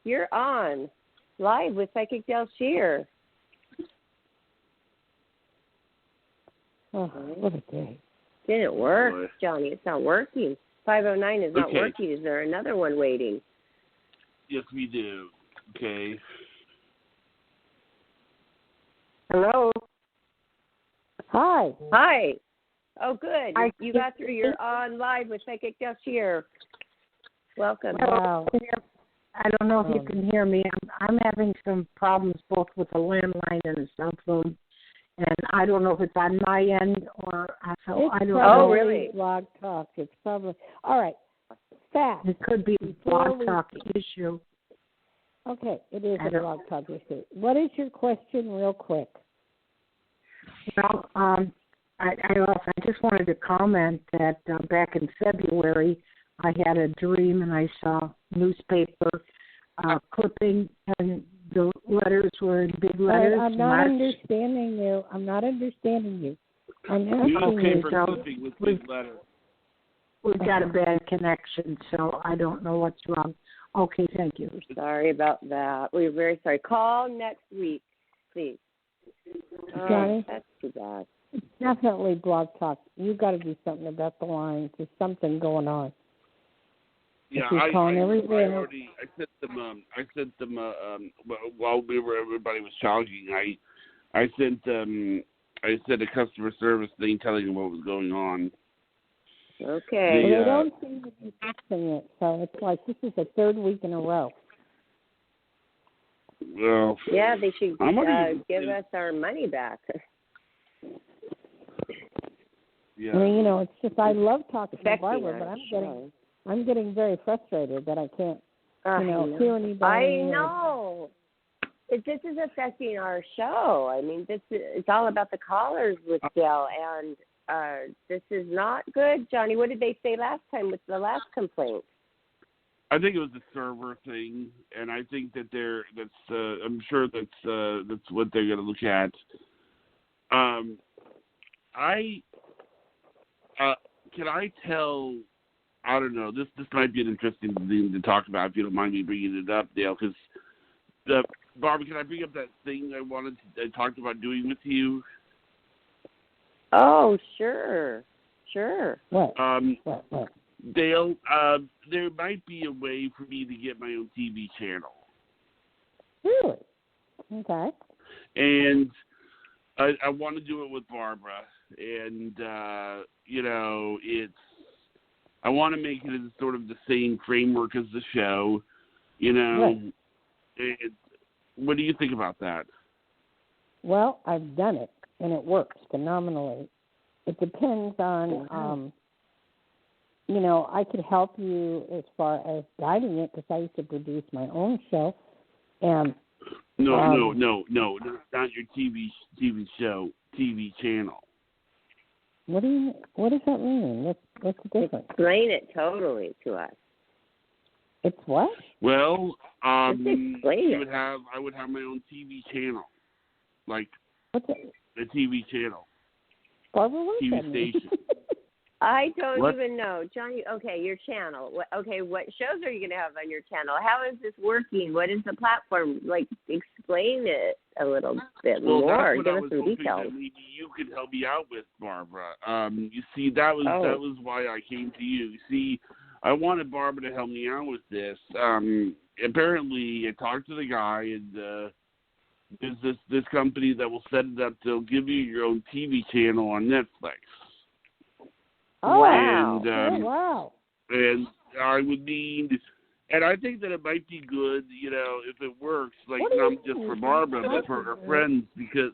D: you're on live with Psychic Dayle Schear.
E: Oh, what a day.
D: Didn't work, Johnny. It's not working. 509 is not working. Is there another one waiting?
C: Yes, we do. Okay.
G: Hello.
E: Hi.
D: Hi. Oh, good. You got through. You're on live with Psychic Dayle Schear. Welcome.
E: Wow.
G: I don't know if you can hear me. I'm having some problems both with the landline and the cell phone, and I don't know if it's on my end or I don't know.
D: Oh, really?
E: Blog Talk. It's probably all right. Fast.
G: It could be a Blog Talk issue.
E: Okay, it is a Blog Talk issue. What is your question, real quick?
G: Well, I just wanted to comment that back in February, I had a dream and I saw newspaper clipping, and the letters were in big letters.
E: I'm not understanding you. I'm asking you.
C: Clipping with big letters.
G: We've got a bad connection, so I don't know what's wrong. Okay, thank you.
D: Sorry about that. We're very sorry. Call next week, please.
E: Johnny?
D: That's too bad.
E: It's definitely Blog Talk. You got to do something about the lines. There's something going on.
C: Yeah, I sent them while everybody was talking. I sent a customer service thing telling them what was going on.
D: Okay.
E: They don't seem to be fixing it, so it's like this is the 3rd week in a row.
C: Well,
D: yeah, they should give us our money back.
C: Yeah.
E: I mean, it's just I love talking to Barbara, but I'm getting very frustrated that I can't, hear anybody.
D: I know. This is affecting our show. I mean, it's all about the callers with Dayle, and this is not good. Johnny, what did they say last time with the last complaint?
C: I think it was the server thing, and I think that I'm sure that's what they're going to look at. Can I tell? I don't know. This might be an interesting thing to talk about if you don't mind me bringing it up, Dayle. Because Barbara, can I bring up that thing I talked about doing with you?
D: Oh, sure.
E: What?
C: Dayle, there might be a way for me to get my own TV channel.
E: Really? Okay.
C: And I want to do it with Barbara, and I want to make it as sort of the same framework as the show.
E: Right.
C: What do you think about that?
E: Well, I've done it, and it works phenomenally. It depends on, I could help you as far as guiding it because I used to produce my own show. And
C: No, not your TV show, TV channel.
E: What does that mean? What's the difference?
D: Explain it totally to us.
E: It's what?
C: Well,
D: Just explain it.
C: I would have my own TV channel, like
E: What's it?
C: a TV channel,
E: Barbara, what does
C: TV
E: that mean?
C: station.
D: I don't
C: What?
D: even know. Johnny, okay, your channel. What shows are you going to have on your channel? How is this working? What is the platform? Like, explain it a little bit
C: Well,
D: more.
C: that's what
D: Give
C: I
D: us
C: was
D: some
C: hoping
D: details.
C: that maybe you could help me out with, Barbara. You see, that was why I came to you. You see, I wanted Barbara to help me out with this. Apparently, I talked to the guy, and there's this company that will set it up. They'll give you your own TV channel on Netflix.
E: Oh,
C: And,
E: wow.
C: And I would need, and I think that it might be good, if it works, like not just for Barbara, but for her friends, because,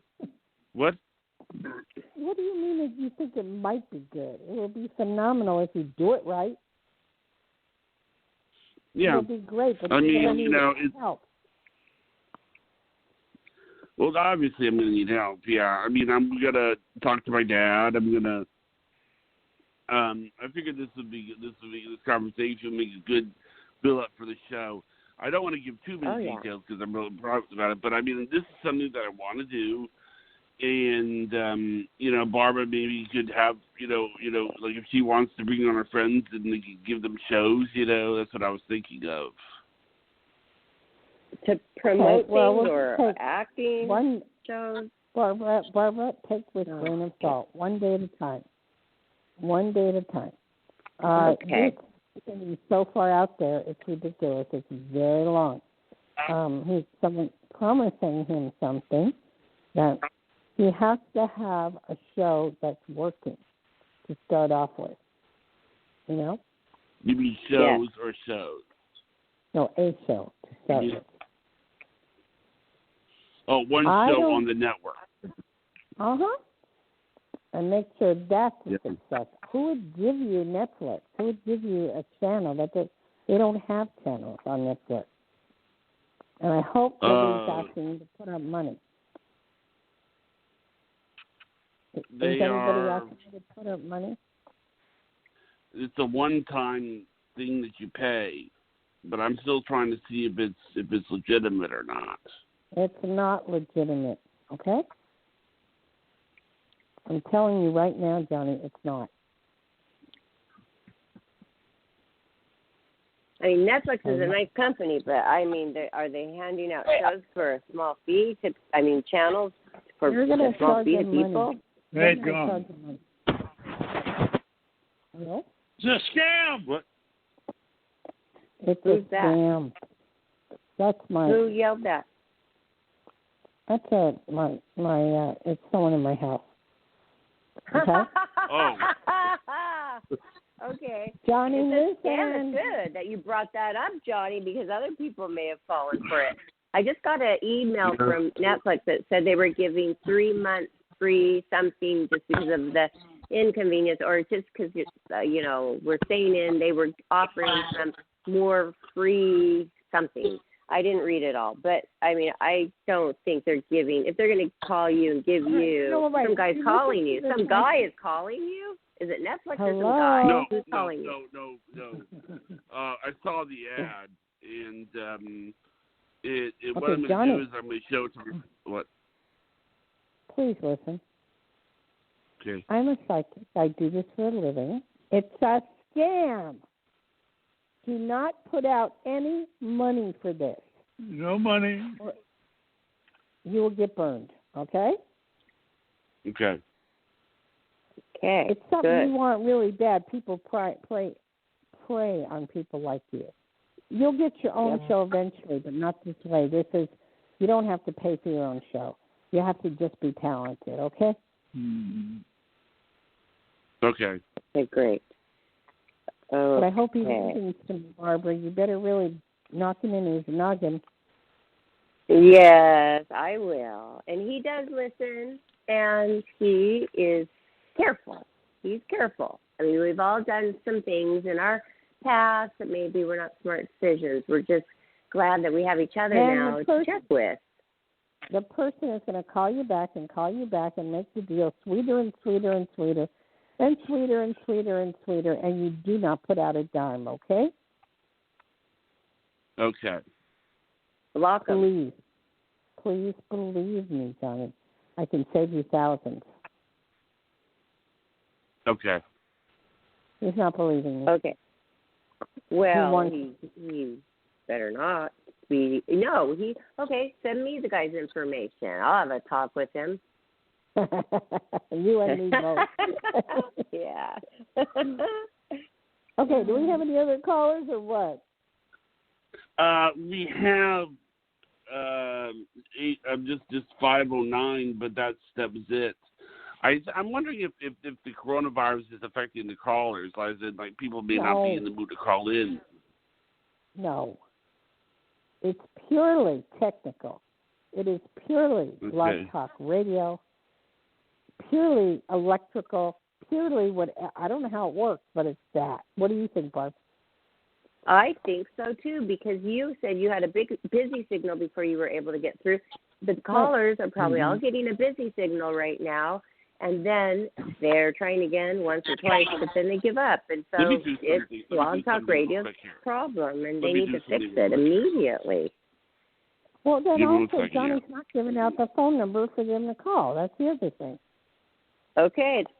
C: what?
E: What do you mean that you think it might be good? It will be phenomenal if you do it right.
C: Yeah.
E: It will be great, but
C: I mean,
E: you're going to need
C: it's
E: help.
C: Well, obviously I'm going to need help, yeah. I mean, I'm going to talk to my dad. I'm going to, I figured this conversation would make a good build-up for the show. I don't want to give too many details because I'm really private about it, but I mean, this is something that I want to do. And, Barbara maybe could have, like if she wants to bring on her friends and they could give them shows, that's what I was thinking of.
D: To promote things
E: we'll
D: or acting shows?
E: Barbara, take with a grain of salt, one day at a time. One day at a time.
D: Okay.
E: This is going to be so far out there, it's ridiculous. It's very long. Someone promising him something that he has to have a show that's working to start off with. You
C: mean shows or shows?
E: No, a show to start with.
C: Oh, one show on the network.
E: Uh-huh. And make sure that's a success. Who would give you Netflix? Who would give you a channel that they don't have channels on Netflix? And I hope nobody's asking you to put up money. Is anybody asking you to put up money?
C: It's a one-time thing that you pay, but I'm still trying to see if it's legitimate or not.
E: It's not legitimate, okay? I'm telling you right now, Johnny, it's not.
D: I mean, Netflix is a nice company, but I mean, are they handing out shows for a small fee? Channels for a small fee to people?
I: Hey, John.
E: Hello?
I: It's a scam.
C: What?
E: It's
D: Who's
E: a scam. That's my.
D: Who yelled that?
E: That's it's someone in my house. Okay.
C: Oh.
D: Okay.
E: Johnny,
D: it's good that you brought that up, Johnny, because other people may have fallen for it. I just got an email from Netflix that said they were giving 3 months free something just because of the inconvenience, or just because we're staying in. They were offering some more free something. I didn't read it all, but I mean, I don't think they're giving. If they're going to call you and give you, some guy's calling you. Some guy is calling you. Is it Netflix or some guy?
C: No,
D: Who's calling you?
C: No. I saw the ad, and what
E: Okay,
C: I'm going
E: Johnny.
C: to do is I'm going to show it to what?
E: Please listen.
C: Okay.
E: I'm a psychic. I do this for a living. It's a scam. Do not put out any money for this.
I: No money.
E: You will get burned, okay?
C: Okay.
D: Okay.
E: It's something
D: good.
E: you want really bad. People prey on people like you. You'll get your own show eventually, but not this way. You don't have to pay for your own show. You have to just be talented, okay?
I: Mm-hmm.
C: Okay.
D: Okay, great.
E: But I hope he listens to me, Barbara. You better really knock him in his noggin.
D: Yes, I will. And he does listen, and he is careful. He's careful. I mean, we've all done some things in our past that maybe were not smart decisions. We're just glad that we have each other now to check with.
E: The person is going to call you back and make the deal sweeter and sweeter and sweeter. And sweeter and sweeter and sweeter, and you do not put out a dime, okay?
C: Okay.
D: Block them.
E: Please believe me, Johnny. I can save you thousands.
C: Okay.
E: He's not believing me.
D: Okay. Well, he better not be. No, okay, send me the guy's information. I'll have a talk with him.
E: You and me both.
D: Yeah.
E: Okay, do we have any other callers or what?
C: We have just 509, but that was it. I'm wondering if the coronavirus is affecting the callers, like people may not be in the mood to call in.
E: No. It's purely technical. It is purely Blog Talk Radio, purely electrical, purely what, I don't know how it works, but it's that. What do you think, Barb?
D: I think so, too, because you said you had a busy signal before you were able to get through. The callers are probably all getting a busy signal right now, and then they're trying again once or twice, but then they give up. And so it's Blog Talk Radio's problem, and they need to fix it immediately.
E: Well, then also, Johnny's not giving out the phone number for them to call. That's the other thing.
D: Okay, it's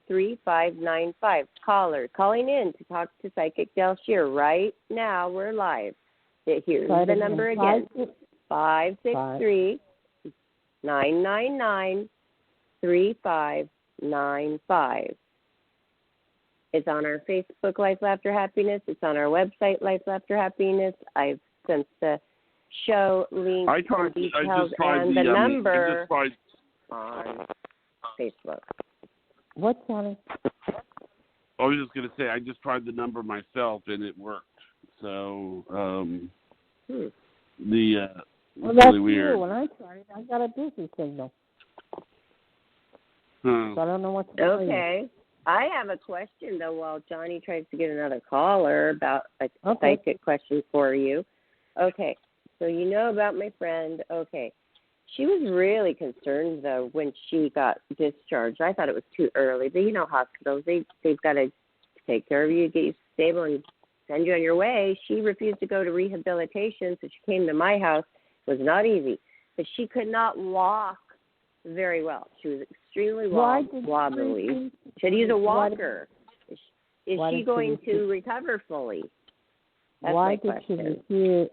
D: 563-999-3595. Caller, calling in to talk to Psychic Dayle Schear. Right now, we're live. Here's the number again. 563-999-3595. It's on our Facebook, Life, Laughter, Happiness. It's on our website, Life, Laughter, Happiness. I've sent the show link and details and the number on Facebook.
E: What, Johnny?
C: I was just going to say, I just tried the number myself, and it worked. So,
E: well,
C: that's really weird.
E: When I tried it, I got a busy signal.
C: So
E: I don't know what to tell you.
D: Okay. I have a question, though, while Johnny tries to get another caller about a psychic question for you. Okay. So you know about my friend. Okay. She was really concerned, though, when she got discharged. I thought it was too early. But, hospitals, they've got to take care of you, get you stable, and send you on your way. She refused to go to rehabilitation, so she came to my house. It was not easy. But she could not walk very well. She was extremely wobbly. She had to use a walker. Is she going to recover fully? That's my question.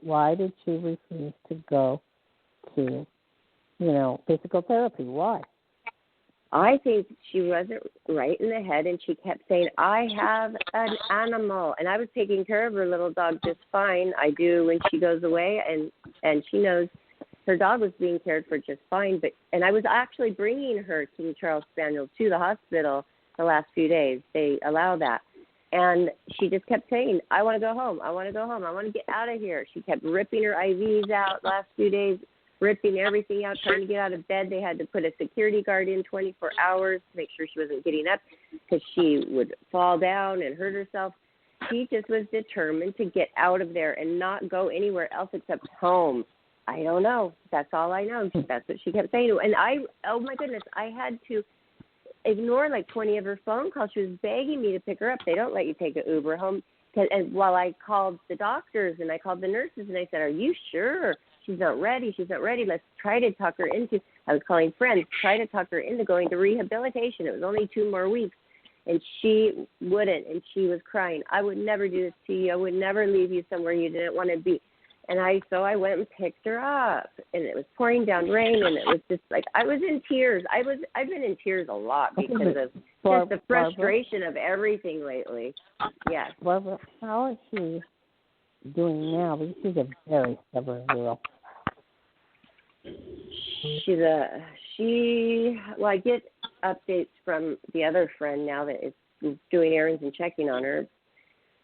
E: Why did she refuse to go to physical therapy? Why?
D: I think she wasn't right in the head, and she kept saying, I have an animal. And I was taking care of her little dog just fine. I do when she goes away, and she knows her dog was being cared for just fine. And I was actually bringing her King Charles Spaniel to the hospital the last few days. They allow that. And she just kept saying, I want to go home. I want to go home. I want to get out of here. She kept ripping her IVs out last few days, ripping everything out, trying to get out of bed. They had to put a security guard in 24 hours to make sure she wasn't getting up because she would fall down and hurt herself. She just was determined to get out of there and not go anywhere else except home. I don't know. That's all I know. That's what she kept saying. And oh my goodness, I had to ignore like 20 of her phone calls. She was begging me to pick her up. They don't let you take an Uber home. And while I called the doctors and I called the nurses and I said, are you sure? She's not ready. She's not ready. Let's try to talk her into, I was calling friends, try to talk her into going to rehabilitation. It was only 2 more weeks. And she wouldn't, and she was crying. I would never do this to you. I would never leave you somewhere you didn't want to be. And so I went and picked her up, and it was pouring down rain, and it was just like I was in tears. I've been in tears a lot because of just the frustration of everything lately. Yes.
E: Barbara, how is she doing now? Because she's a very stubborn girl.
D: I get updates from the other friend now that is doing errands and checking on her.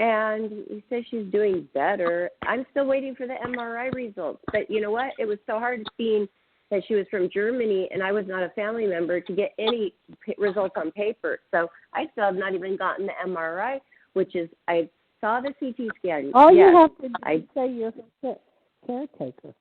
D: And he says she's doing better. I'm still waiting for the MRI results. But you know what? It was so hard seeing that she was from Germany and I was not a family member to get any results on paper. So I still have not even gotten the MRI, which is I saw the CT scan.
E: All you have to do is say you're a caretaker.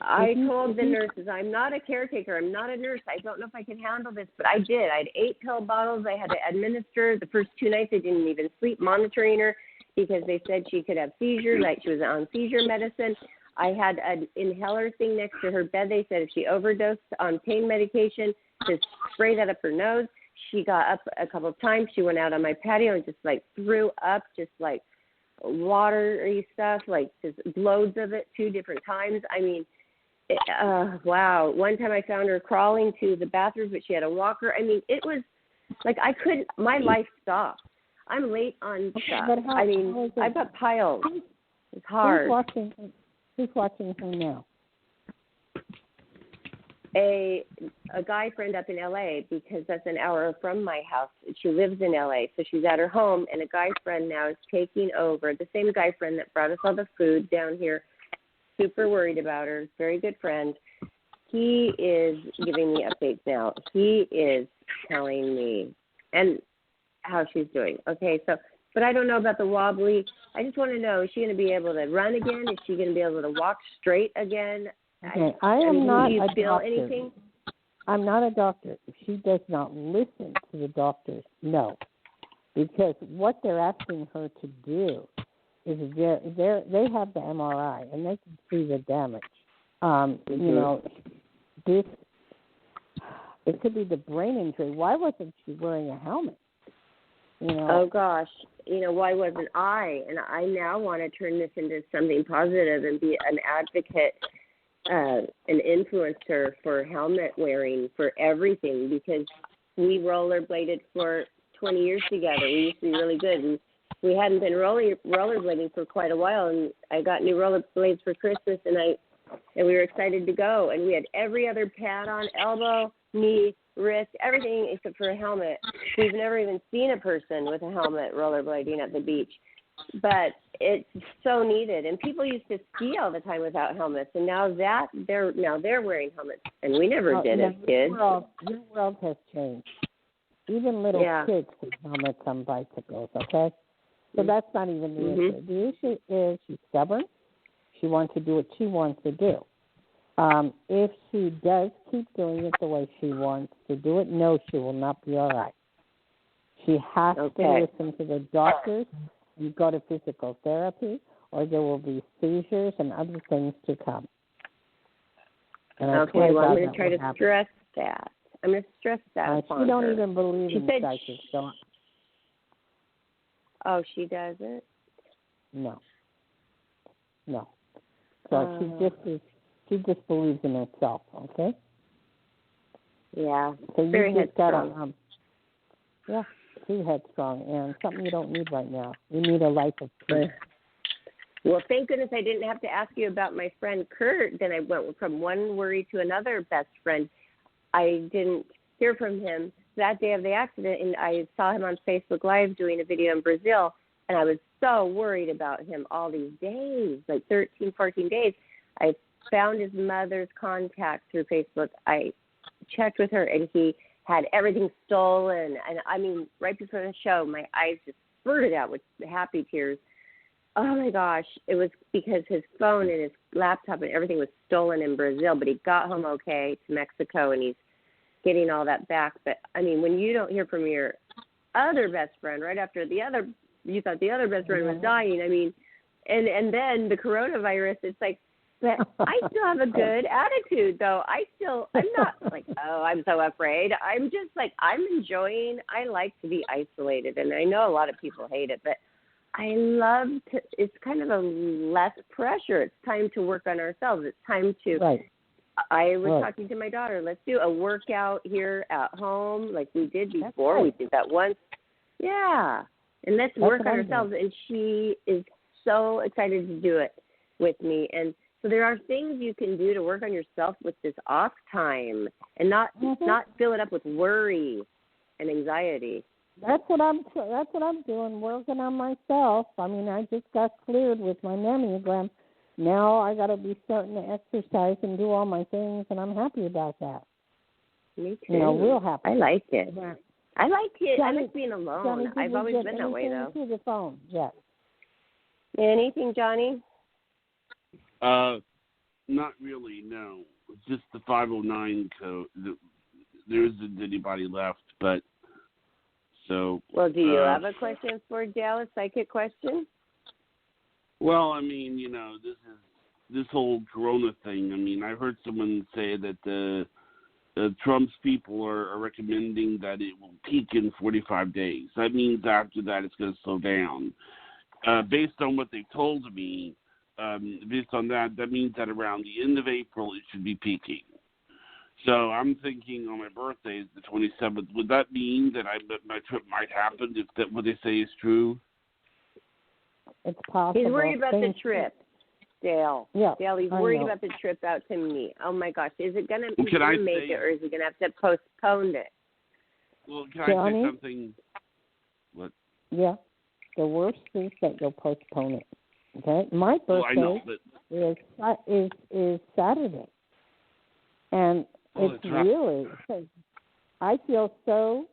D: I told the nurses, I'm not a caretaker. I'm not a nurse. I don't know if I can handle this, but I did. I had 8 pill bottles I had to administer. The first 2 nights I didn't even sleep, monitoring her because they said she could have seizures, like she was on seizure medicine. I had an inhaler thing next to her bed. They said if she overdosed on pain medication, to spray that up her nose. She got up a couple of times. She went out on my patio and just like threw up, just like watery stuff, like just loads of it 2 different times. I mean, wow. One time I found her crawling to the bathroom, but she had a walker. I mean, it was like I couldn't, my life stopped. I'm late on stuff. I mean, I've got piles. It's hard.
E: Who's watching her now?
D: A guy friend up in L.A. because that's an hour from my house. She lives in L.A., so she's at her home, and a guy friend now is taking over. The same guy friend that brought us all the food down here, super worried about her, very good friend. He is giving me updates now. He is telling me and how she's doing. Okay, so, but I don't know about the wobbly. I just want to know, is she going to be able to run again? Is she going to be able to walk straight again?
E: Okay, I am not
D: do you
E: a
D: feel
E: doctor.
D: anything?
E: I'm not a doctor. If she does not listen to the doctors, no. Because what they're asking her to do is they have the MRI and they can see the damage. You know, it could be the brain injury. Why wasn't she wearing a helmet? You know?
D: Oh gosh, you know, why wasn't I? And I now want to turn this into something positive and be an advocate, an influencer for helmet wearing for everything, because we rollerbladed for 20 years together. We used to be really good, and we hadn't been rollerblading for quite a while, and I got new rollerblades for Christmas, and we were excited to go, and we had every other pad on, elbow, knee, wrist, everything except for a helmet. We've never even seen a person with a helmet rollerblading at the beach, but it's so needed. And people used to ski all the time without helmets, and now they're wearing helmets, and we never did as kids.
E: Your world has changed. Even little kids with helmets on bicycles. Okay, so that's not even the issue. The issue is she's stubborn. She wants to do what she wants to do. If she does keep doing it the way she wants to do it, no, she will not be all right. She has to listen to the doctors and go to physical therapy, or there will be seizures and other things to come. And
D: well, I'm going to try to stress that. I'm going to stress that upon her.
E: She don't even believe in psychics.
D: Oh, she doesn't?
E: No. So she just believes in herself, okay?
D: Yeah.
E: So
D: very
E: you just
D: headstrong.
E: She's headstrong, and something you don't need right now. You need a life of peace.
D: Well, thank goodness I didn't have to ask you about my friend Kurt. Then I went from one worry to another best friend. I didn't hear from him that day of the accident, and I saw him on Facebook Live doing a video in Brazil, and I was so worried about him all these days, like 13, 14 days. I found his mother's contact through Facebook. I checked with her, and he had everything stolen. And, I mean, right before the show, my eyes just spurted out with happy tears. Oh, my gosh. It was because his phone and his laptop and everything was stolen in Brazil, but he got home okay to Mexico, and he's getting all that back. But, I mean, when you don't hear from your other best friend right after you thought the other best friend was dying, I mean, and then the coronavirus, it's like, but I still have a good attitude, though. I'm not like, oh, I'm so afraid. I'm just like, I'm enjoying, I like to be isolated, and I know a lot of people hate it, but I love to, it's kind of a less pressure. It's time to work on ourselves. It's time to, I was talking to my daughter, let's do a workout here at home like we did before. We did that once. Yeah. And let's work on ourselves. And she is so excited to do it with me. And so there are things you can do to work on yourself with this off time and not fill it up with worry and anxiety.
E: That's what I'm doing, working on myself. I mean, I just got cleared with my mammogram. Now I got to be starting to exercise and do all my things, and I'm happy about that.
D: Me too.
E: You know, real happy.
D: I like it.
E: Yeah.
D: I like it.
E: Johnny,
D: I like being alone.
E: Johnny,
D: I've always been that way, though.
E: Through the phone, yes.
D: Anything, Johnny?
C: Not really, no. It's just the 509 code. There isn't anybody left, but so.
D: Well, do you have a question for Dayle, a psychic question?
C: Well, I mean, this whole Corona thing. I mean, I heard someone say that Trump's people are recommending that it will peak in 45 days. That means after that it's going to slow down. Based on what they've told me, based on that means that around the end of April it should be peaking. So I'm thinking on my birthday is the 27th. Would that mean that my trip might happen if that what they say is true?
E: It's possible.
D: He's worried about the trip, Dayle.
E: Yeah,
D: Dayle, he's worried about the trip out to me. Oh my gosh, is it gonna make it, or is he gonna have to postpone it?
C: Well, can I say something? What?
E: Yeah, the worst is that you'll postpone it. Okay, my birthday is Saturday, and it's really. I feel so.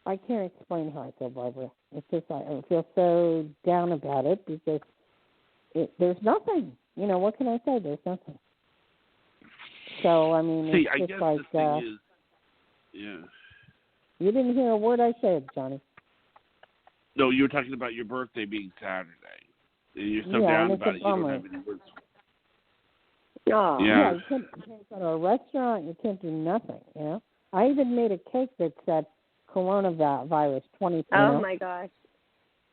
E: I can't explain how I feel, Barbara. It's just I feel so down about it because there's nothing. What can I say? There's nothing. So I mean, it's
C: I
E: just
C: guess
E: like
C: the thing is, yeah.
E: You didn't hear a word I said, Johnny.
C: No, you were talking about your birthday being Saturday. And you're so down about it. You don't have any words.
E: Oh, yeah. You can't go to a restaurant. You can't do nothing. I even made a cake that said coronavirus 2020.
D: Oh my gosh.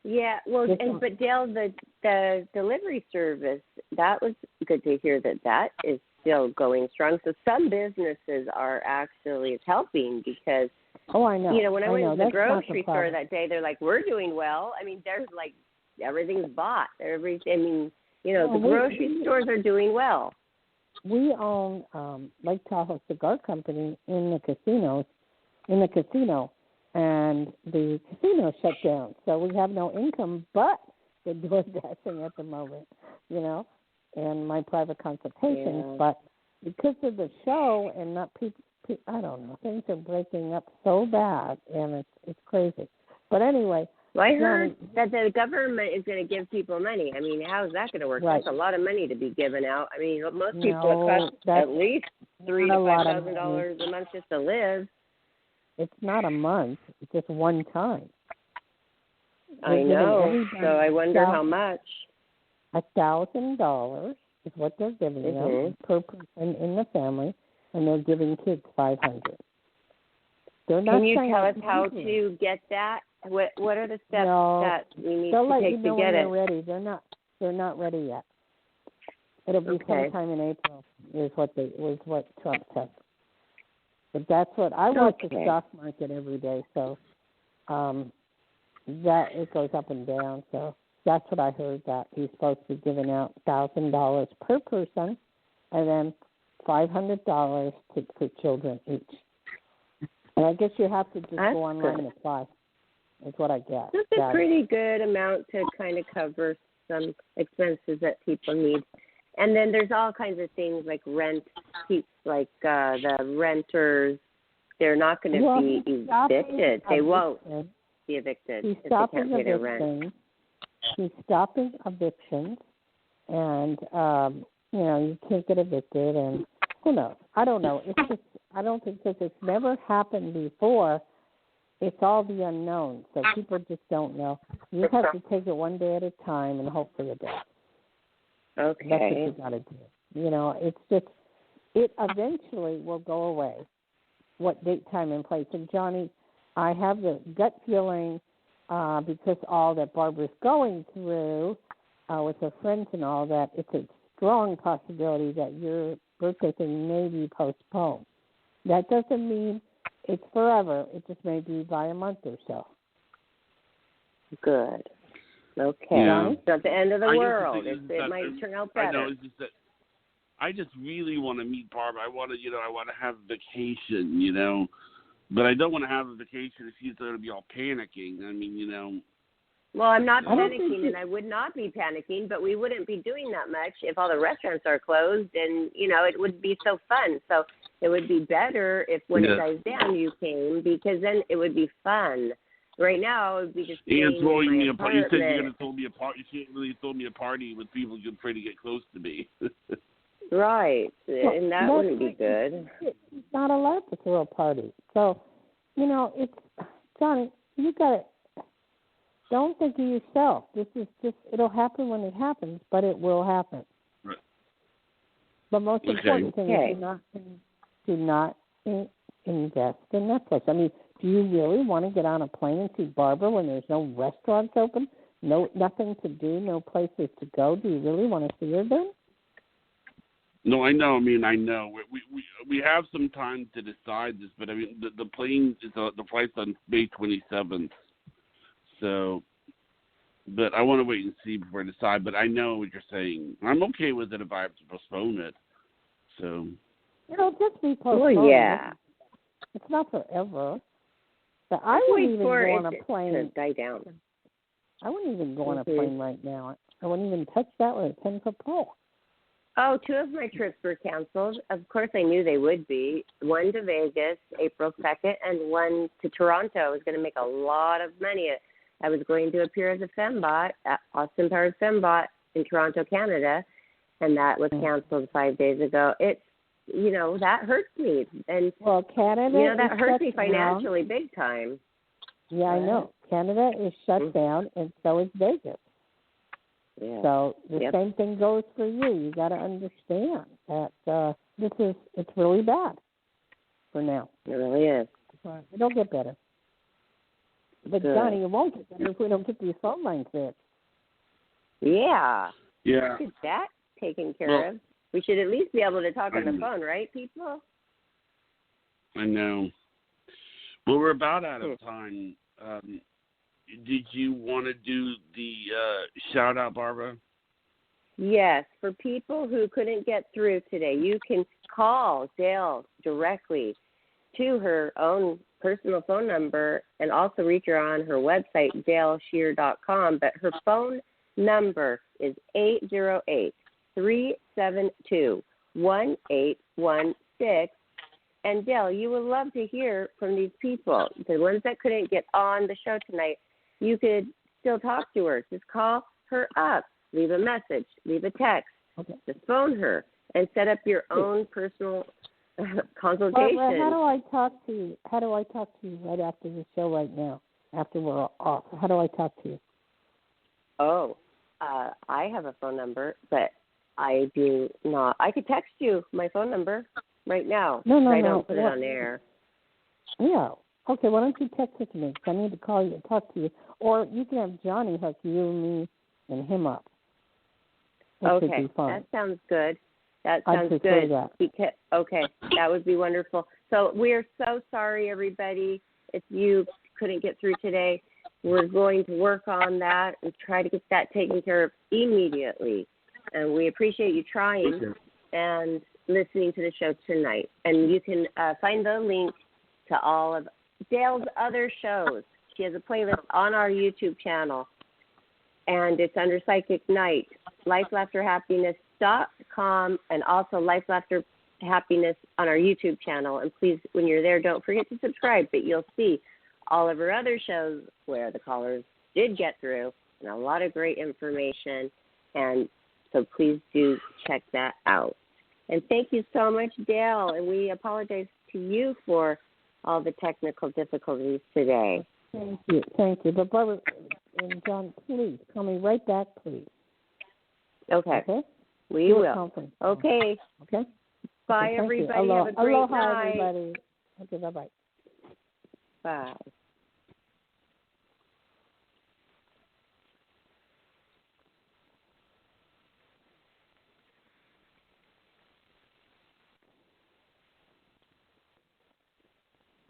D: Yeah. Well, but Dayle, the delivery service, that was good to hear that is still going strong. So some businesses are actually helping because.
E: Oh, I know.
D: When I went to the grocery store that day, they're like, "We're doing well." I mean, there's like everything's bought. The grocery stores are doing well.
E: We own Lake Tahoe Cigar Company in the casino, and the casino shut down, so we have no income but the door dashing at the moment, and my private consultations. Yeah. But because of the show and not people, I don't know, things are breaking up so bad, and it's crazy. But anyway.
D: Well, I heard that the government is going to give people money. I mean, how is that going to work? Right. That's a lot of money to be given out. I mean, most people it costs at least $3,000 to $5,000 a month just to live.
E: It's not a month. It's just one time.
D: I know. So I wonder how much.
E: $1,000 is what they're giving them per person in the family, and they're giving kids $500.
D: Can you tell us how to get that? What are the steps that we need to take to get it?
E: They're ready. They're not ready yet. It'll be sometime in April. Is what Trump said. But that's what I watch the stock market every day. So that it goes up and down. So that's what I heard, that he's supposed to be giving out $1,000 per person, and then $500 for children each. And I guess you have to just go online and apply. Is what I guess.
D: That's a pretty good amount to kind of cover some expenses that people need. And then there's all kinds of things like rent. Like the renters, they're not going to be evicted. They won't be evicted if they can't pay their rent.
E: He's stopping evictions, and you can't get evicted. And who knows? I don't know. It's just I don't think because it's never happened before. It's all the unknown, so people just don't know. You have to take it one day at a time and hope for the best.
D: Okay.
E: That's what you got to do. It's just, it eventually will go away. What date, time, and place. And Johnny, I have the gut feeling because all that Barbara's going through with her friends and all that, it's a strong possibility that your birthday thing may be postponed. That doesn't mean it's forever. It just may be by a month or so.
D: Good. Okay.
C: Yeah.
D: It's not the end of the world. It might turn out better.
C: I know. It's just that I just really want to meet Barbara. I want to have a vacation, but I don't want to have a vacation if she's going to be all panicking. I mean,
D: Well, I'm not panicking, and I would not be panicking, but we wouldn't be doing that much if all the restaurants are closed, and, it would be so fun. So it would be better if when it dies down you came, because then it would be fun. Right now, it would be just
C: and throwing me a party. You said you're
D: apartment.
C: going to throw me a party. You can't really throw me a party with people who can try to get close to me.
D: Right,
E: Well,
D: and that wouldn't be good.
E: He's not allowed to throw a party. So, it's Johnny. You got to don't think of yourself. This is just it'll happen when it happens, but it will happen.
C: Right.
E: The most important thing is do not invest in Netflix. I mean, do you really want to get on a plane and see Barbara when there's no restaurants open, nothing to do, no places to go? Do you really want to see her then?
C: No, I know. I mean, I know. We have some time to decide this, but I mean, the plane is the flight's on May 27th. So, but I want to wait and see before I decide. But I know what you're saying. I'm okay with it if I have to postpone it. So.
E: It'll just be postponed.
D: Well, yeah.
E: It's not forever. But I wouldn't even go on a plane.
D: To die down.
E: I wouldn't even go on a plane right now. I wouldn't even touch that with a 10-foot pole.
D: Oh, 2 of my trips were canceled. Of course, I knew they would be. One to Vegas, April 2nd, and one to Toronto. I was going to make a lot of money. I was going to appear as a fembot, Austin Powered Fembot in Toronto, Canada, and that was canceled 5 days ago. It's, that hurts me. And,
E: well, Canada
D: that hurts me
E: down.
D: financially big time.
E: Yeah, I know. Canada is shut down, and so is Vegas.
D: Yeah.
E: So the same thing goes for you. You got to understand that it's really bad for now.
D: It really is.
E: It'll get better. But
D: Good.
E: Johnny, it won't get better if we don't get these phone lines fixed.
D: Yeah.
C: Yeah.
D: Get that taken care of. We should at least be able to talk on the phone, right, people?
C: I know. Well, we're about out of time. Did you want to do the shout-out, Barbara?
D: Yes. For people who couldn't get through today, you can call Dayle directly to her own personal phone number and also reach her on her website, DayleSchear.com. But her phone number is 808-372-1816. And Dayle, you would love to hear from these people, the ones that couldn't get on the show tonight. You could still talk to her. Just call her up, leave a message, leave a text, just phone her, and set up your own personal consultation.
E: Barbara, how do I talk to you? How do I talk to you right after the show right now, after we're off? How do I talk to you?
D: Oh, I have a phone number, but I do not. I could text you my phone number right now.
E: No.
D: I don't put it on air.
E: Yeah. Okay, why don't you text it to me? Because I need to call you and talk to you. Or you can have Johnny hook you and me and him up.
D: Okay, that sounds good. That sounds
E: I'd
D: good.
E: That.
D: Okay, that would be wonderful. So we're so sorry, everybody, if you couldn't get through today. We're going to work on that and try to get that taken care of immediately. And we appreciate you trying and listening to the show tonight. And you can find the link to all of Dayle's other shows. She has a playlist on our YouTube channel, and it's under Psychic Night, lifelaughterhappiness.com, and also Life Laughter Happiness on our YouTube channel. And please, when you're there, don't forget to subscribe, but you'll see all of her other shows where the callers did get through, and a lot of great information. And so please do check that out. And thank you so much, Dayle, and we apologize to you for all the technical difficulties today.
E: Thank you. But Barbara and John, please call me right back, please.
D: Okay. We will. Okay. Bye, everybody. Have a great night.
E: Aloha, everybody. Okay, bye-bye.
D: Bye.